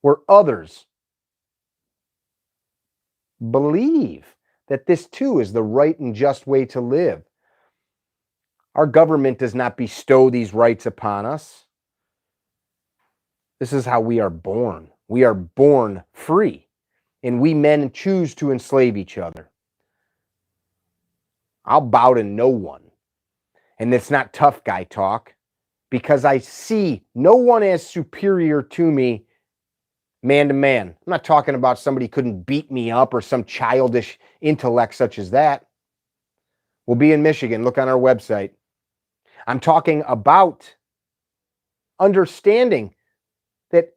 where others believe that this too is the right and just way to live. Our government does not bestow these rights upon us. This is how we are born. We are born free, and we men choose to enslave each other. I'll bow to no one. And it's not tough guy talk, because I see no one as superior to me man to man. I'm not talking about somebody couldn't beat me up or some childish intellect such as that. We'll be in Michigan. Look on our website. I'm talking about understanding that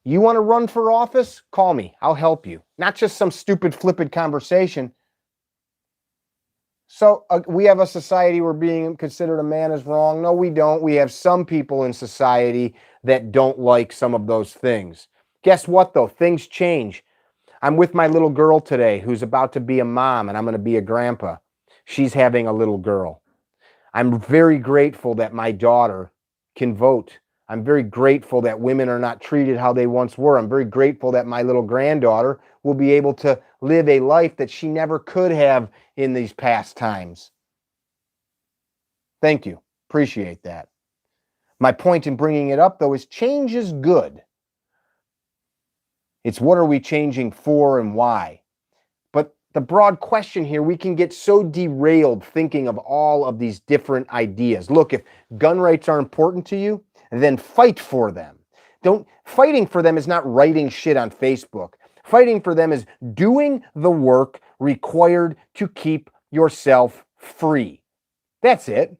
you want to run for office? Call me. I'll help you. Not just some stupid, flippant conversation. So we have a society where being considered a man is wrong. No, we don't. We have some people in society that don't like some of those things. Guess what, though? Things change. I'm with my little girl today who's about to be a mom, and I'm going to be a grandpa. She's having a little girl. I'm very grateful that my daughter can vote. I'm very grateful that women are not treated how they once were. I'm very grateful that my little granddaughter will be able to live a life that she never could have in these past times. Thank you. Appreciate that. My point in bringing it up, though, is change is good. It's what are we changing for and why? But the broad question here, we can get so derailed thinking of all of these different ideas. Look, if gun rights are important to you, then fight for them. Fighting for them is not writing shit on Facebook. Fighting for them is doing the work required to keep yourself free. That's it.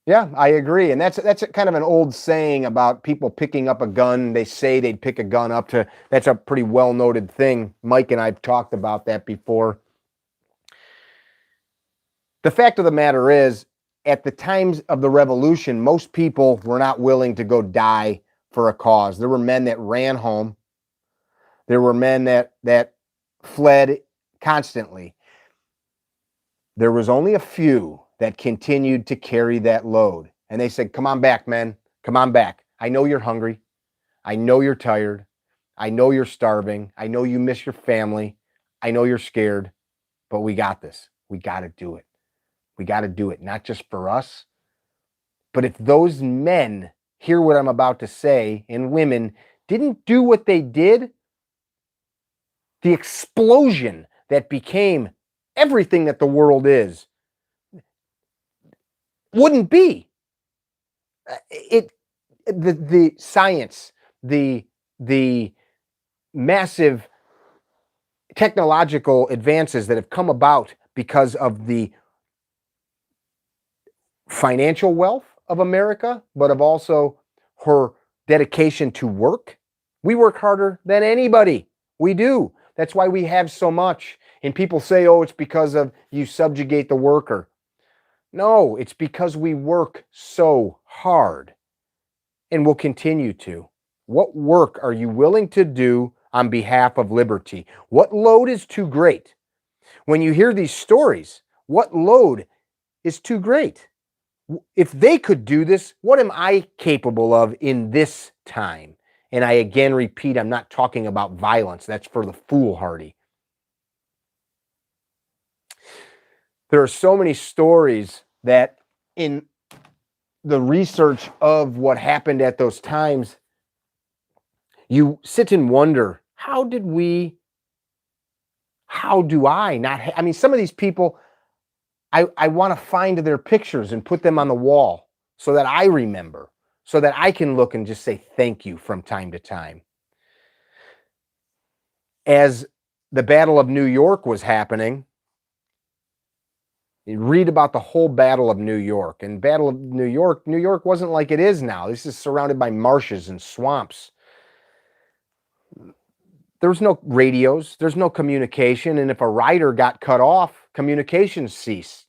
Yeah, I agree. And that's kind of an old saying about people picking up a gun. They say they'd pick a gun up to, that's a pretty well-noted thing. Mike and I have talked about that before. The fact of the matter is, at the times of the revolution, most people were not willing to go die for a cause. There were men that ran home. There were men that fled constantly. There was only a few that continued to carry that load. And they said, come on back, men. Come on back. I know you're hungry. I know you're tired. I know you're starving. I know you miss your family. I know you're scared, but we got this. We got to do it. We got to do it, not just for us, but if those men hear what I'm about to say and women didn't do what they did, the explosion that became everything that the world is wouldn't be. The science, the massive technological advances that have come about because of the financial wealth of America, but of also her dedication to work. We work harder than anybody. We do. That's why we have so much. And people say, oh, it's because of you subjugate the worker. No, it's because we work so hard and will continue to. What work are you willing to do on behalf of liberty? What load is too great? When you hear these stories, what load is too great? If they could do this, what am I capable of in this time? And I again repeat, I'm not talking about violence. That's for the foolhardy. There are so many stories that in the research of what happened at those times, you sit and wonder, how do I not, I mean, some of these people, I want to find their pictures and put them on the wall so that I remember, so that I can look and just say thank you from time to time. As the Battle of New York was happening, you read about the whole Battle of New York. And Battle of New York wasn't like it is now. This is surrounded by marshes and swamps. There's no radios, there's no communication, and if a rider got cut off, communications ceased.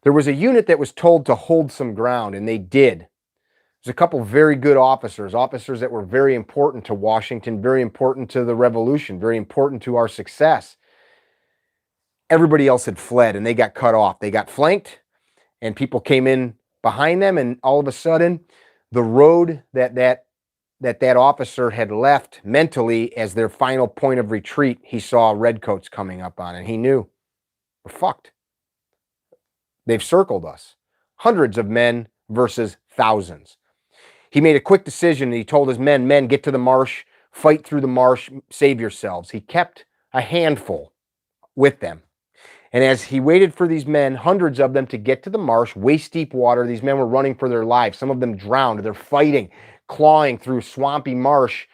There was a unit that was told to hold some ground, and they did. There's a couple very good officers that were very important to Washington, very important to the revolution, very important to our success. Everybody else had fled, and they got cut off. They got flanked, and people came in behind them, and all of a sudden, the road that officer had left mentally as their final point of retreat, he saw redcoats coming up on it. He knew, we're fucked. They've circled us. Hundreds of men versus thousands. He made a quick decision. And he told his men, get to the marsh, fight through the marsh, save yourselves. He kept a handful with them. And as he waited for these men, hundreds of them, to get to the marsh, waist-deep water, these men were running for their lives. Some of them drowned. They're fighting, clawing through swampy marsh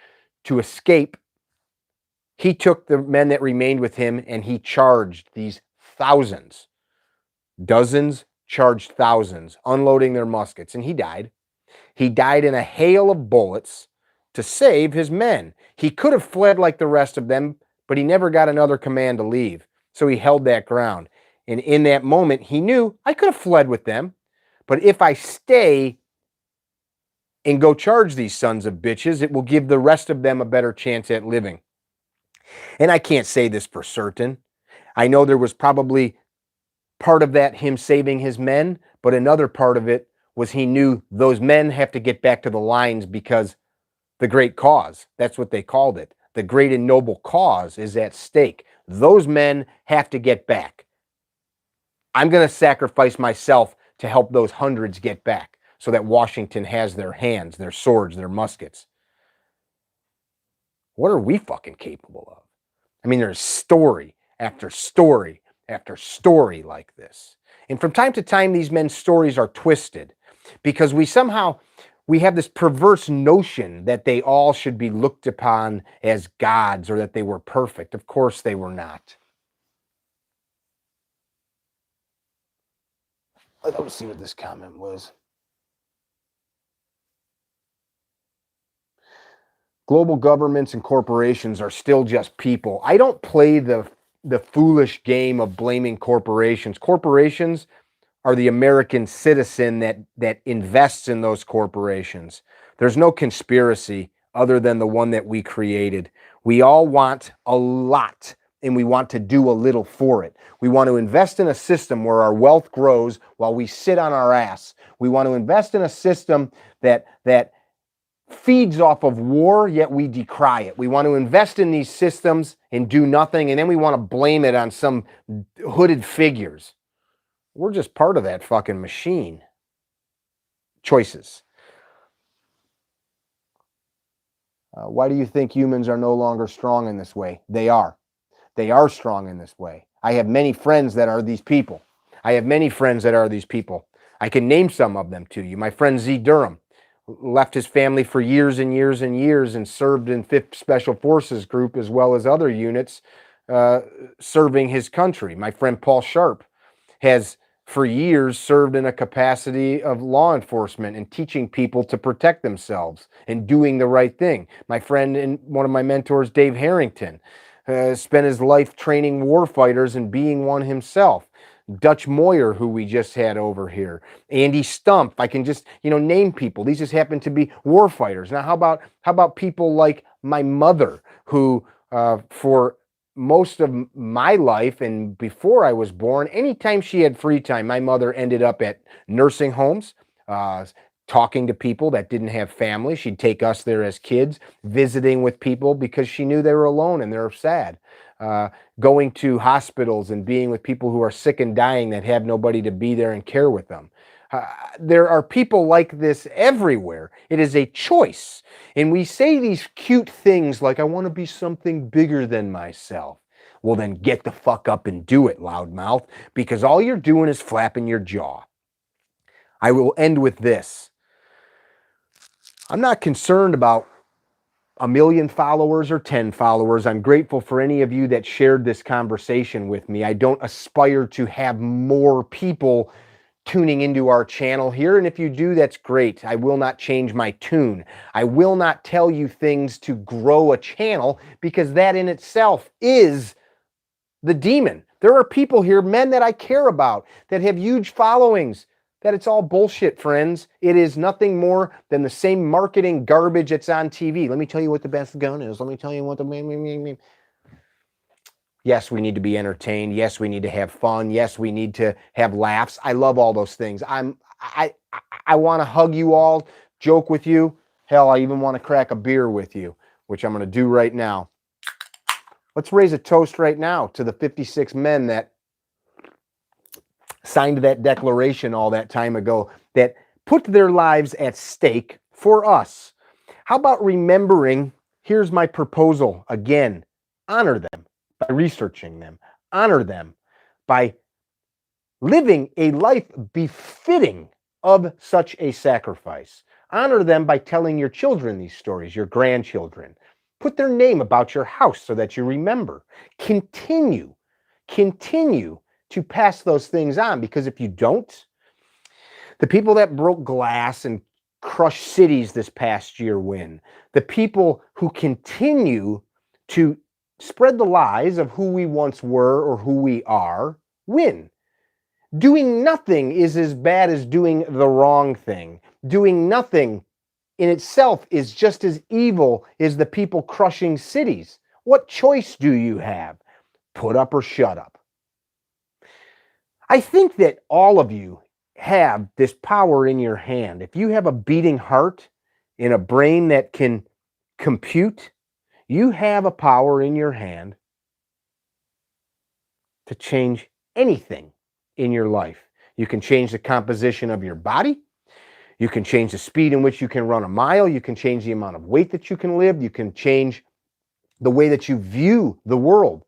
to escape. He took the men that remained with him and he charged these thousands. Dozens charged thousands, unloading their muskets, and he died. He died in a hail of bullets to save his men. He could have fled like the rest of them, but he never got another command to leave. So he held that ground. And in that moment, he knew, I could have fled with them, but if I stay and go charge these sons of bitches, it will give the rest of them a better chance at living. And I can't say this for certain. I know there was probably part of that him saving his men, but another part of it was he knew those men have to get back to the lines because the great cause, that's what they called it. The great and noble cause is at stake. Those men have to get back. I'm going to sacrifice myself to help those hundreds get back. so that Washington has their hands, their swords, their muskets. What are we fucking capable of? I mean, there's story after story after story like this. And from time to time, these men's stories are twisted because we have this perverse notion that they all should be looked upon as gods or that they were perfect. Of course they were not. Let's see what this comment was. Global governments and corporations are still just people. I don't play the foolish game of blaming corporations. Corporations are the American citizen that invests in those corporations. There's no conspiracy other than the one that we created. We all want a lot, and we want to do a little for it. We want to invest in a system where our wealth grows while we sit on our ass. We want to invest in a system that feeds off of war, yet we decry it. We want to invest in these systems and do nothing, and then we want to blame it on some hooded figures. We're just part of that fucking machine. Choices. Why do you think humans are no longer strong in this way? They are. They are strong in this way. I have many friends that are these people. I can name some of them to you. My friend Z. Durham left his family for years and years and years and served in 5th Special Forces Group as well as other units serving his country. My friend Paul Sharp has for years served in a capacity of law enforcement and teaching people to protect themselves and doing the right thing. My friend and one of my mentors, Dave Harrington, spent his life training war fighters and being one himself. Dutch Moyer, who we just had over here. Andy Stump. I can just, name people. These just happen to be war fighters. Now, how about people like my mother, who for most of my life and before I was born, anytime she had free time, my mother ended up at nursing homes, talking to people that didn't have family. She'd take us there as kids, visiting with people because she knew they were alone and they're sad. Going to hospitals and being with people who are sick and dying that have nobody to be there and care with them. There are people like this everywhere. It is a choice. And we say these cute things like, I want to be something bigger than myself. Well, then get the fuck up and do it, loudmouth, because all you're doing is flapping your jaw. I will end with this. I'm not concerned about 1 million followers or 10 followers. I'm grateful for any of you that shared this conversation with me. I don't aspire to have more people tuning into our channel here. And if you do, that's great. I will not change my tune. I will not tell you things to grow a channel because that in itself is the demon. There are people here, men that I care about, that have huge followings. That it's all bullshit, friends. It is nothing more than the same marketing garbage that's on TV. Let me tell you what the best gun is. Let me tell you what the... Yes, we need to be entertained. Yes, we need to have fun. Yes, we need to have laughs. I love all those things. I want to hug you all, joke with you. Hell, I even want to crack a beer with you, which I'm going to do right now. Let's raise a toast right now to the 56 men that signed that declaration all that time ago, that put their lives at stake for us. How about remembering, here's my proposal again, honor them by researching them, honor them by living a life befitting of such a sacrifice. Honor them by telling your children these stories, your grandchildren. Put their name about your house so that you remember. Continue to pass those things on, because if you don't, the people that broke glass and crushed cities this past year win. The people who continue to spread the lies of who we once were or who we are win. Doing nothing is as bad as doing the wrong thing. Doing nothing in itself is just as evil as the people crushing cities. What choice do you have? Put up or shut up. I think that all of you have this power in your hand. If you have a beating heart and a brain that can compute, you have a power in your hand to change anything in your life. You can change the composition of your body. You can change the speed in which you can run a mile. You can change the amount of weight that you can lift. You can change the way that you view the world.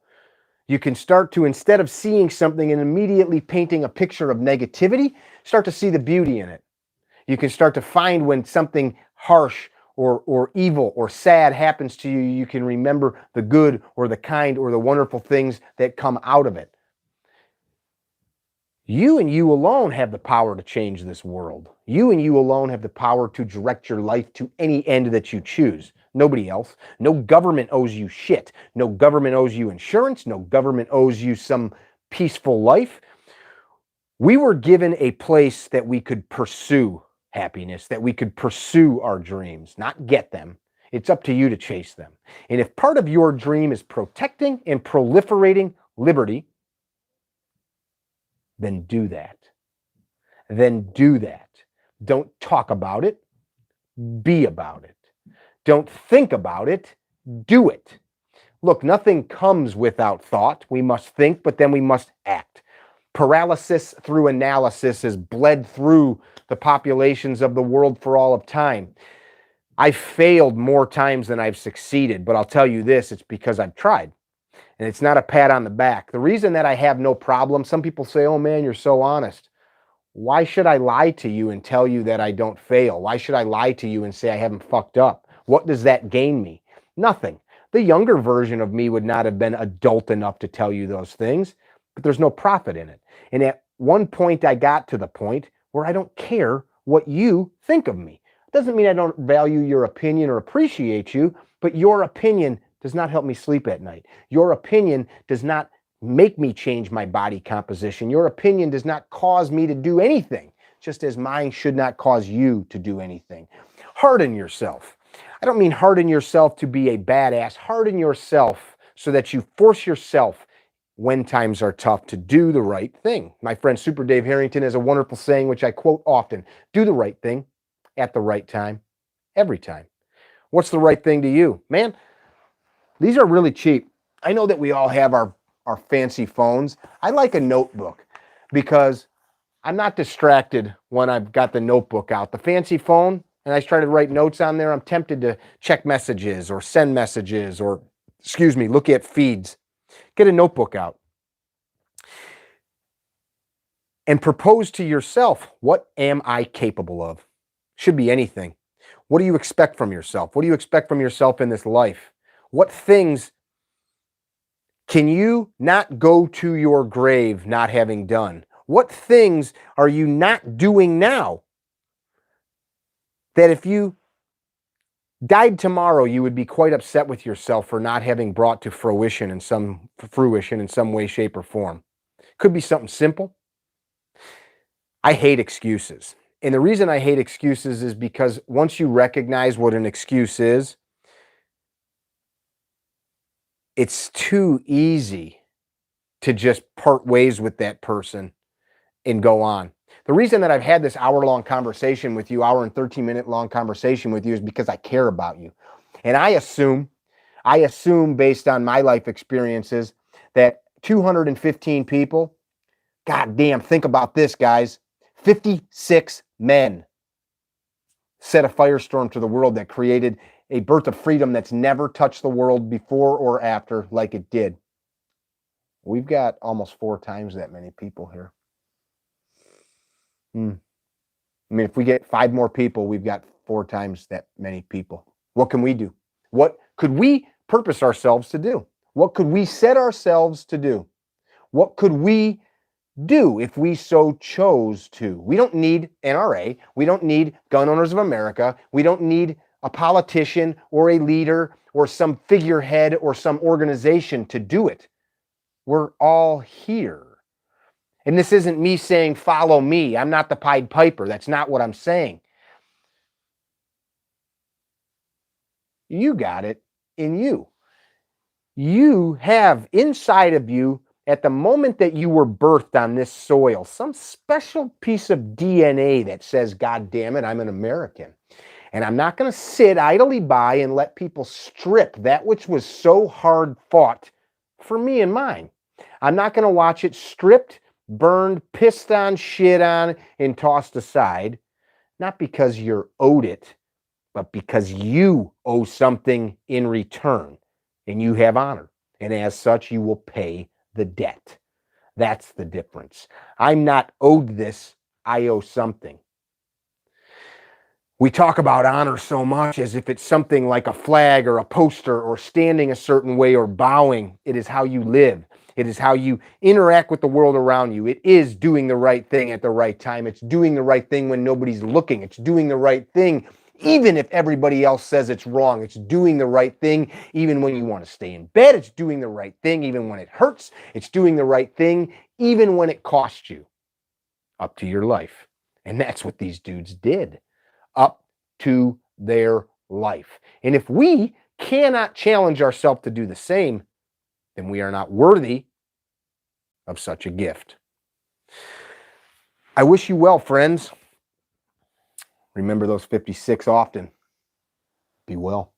You can start to, instead of seeing something and immediately painting a picture of negativity, start to see the beauty in it. You can start to find when something harsh or evil or sad happens to you, you can remember the good or the kind or the wonderful things that come out of it. You and you alone have the power to change this world. You and you alone have the power to direct your life to any end that you choose. Nobody else. No government owes you shit. No government owes you insurance. No government owes you some peaceful life. We were given a place that we could pursue happiness, that we could pursue our dreams, not get them. It's up to you to chase them. And if part of your dream is protecting and proliferating liberty, then do that. Then do that. Don't talk about it. Be about it. Don't think about it. Do it. Look, nothing comes without thought. We must think, but then we must act. Paralysis through analysis has bled through the populations of the world for all of time. I've failed more times than I've succeeded, but I'll tell you this, it's because I've tried. And it's not a pat on the back. The reason that I have no problem, some people say, oh man, you're so honest. Why should I lie to you and tell you that I don't fail? Why should I lie to you and say I haven't fucked up? What does that gain me? Nothing. The younger version of me would not have been adult enough to tell you those things, but there's no profit in it. And at one point, I got to the point where I don't care what you think of me. It doesn't mean I don't value your opinion or appreciate you, but your opinion does not help me sleep at night. Your opinion does not make me change my body composition. Your opinion does not cause me to do anything, just as mine should not cause you to do anything. Harden yourself. I don't mean harden yourself to be a badass. Harden yourself so that you force yourself when times are tough to do the right thing. My friend Super Dave Harrington has a wonderful saying, which I quote often: do the right thing at the right time, every time. What's the right thing to you? Man, these are really cheap. I know that we all have our fancy phones. I like a notebook because I'm not distracted when I've got the notebook out. The fancy phone, and I try to write notes on there, I'm tempted to check messages or send messages or, look at feeds. Get a notebook out and propose to yourself, what am I capable of? Should be anything. What do you expect from yourself? What do you expect from yourself in this life? What things can you not go to your grave not having done? What things are you not doing now that if you died tomorrow, you would be quite upset with yourself for not having brought to fruition in some way, shape, or form? Could be something simple. I hate excuses. And the reason I hate excuses is because once you recognize what an excuse is, it's too easy to just part ways with that person and go on. The reason that I've had this hour-long conversation with you, hour and 13-minute long conversation with you, is because I care about you. And I assume based on my life experiences that 215 people, God damn, think about this, guys, 56 men set a firestorm to the world that created a birth of freedom that's never touched the world before or after like it did. We've got almost 4 times that many people here. I mean, if we get 5 more people, we've got 4 times that many people. What can we do? What could we purpose ourselves to do? What could we set ourselves to do? What could we do if we so chose to? We don't need NRA. We don't need Gun Owners of America. We don't need a politician or a leader or some figurehead or some organization to do it. We're all here. And this isn't me saying, follow me. I'm not the Pied Piper. That's not what I'm saying. You got it in you. You have inside of you, at the moment that you were birthed on this soil, some special piece of DNA that says, God damn it, I'm an American. And I'm not going to sit idly by and let people strip that which was so hard fought for me and mine. I'm not going to watch it stripped, burned, pissed on, shit on, and tossed aside. not because you're owed it, but because you owe something in return, and you have honor. And as such, you will pay the debt. That's the difference. I'm not owed this, I owe something. We talk about honor so much as if it's something like a flag or a poster or standing a certain way or bowing. It is how you live. It is how you interact with the world around you. It is doing the right thing at the right time. It's doing the right thing when nobody's looking. It's doing the right thing even if everybody else says it's wrong. It's doing the right thing even when you want to stay in bed. It's doing the right thing even when it hurts. It's doing the right thing even when it costs you up to your life. And that's what these dudes did. Up to their life. And if we cannot challenge ourselves to do the same, then we are not worthy of such a gift. I wish you well, friends. Remember those 56 often. Be well.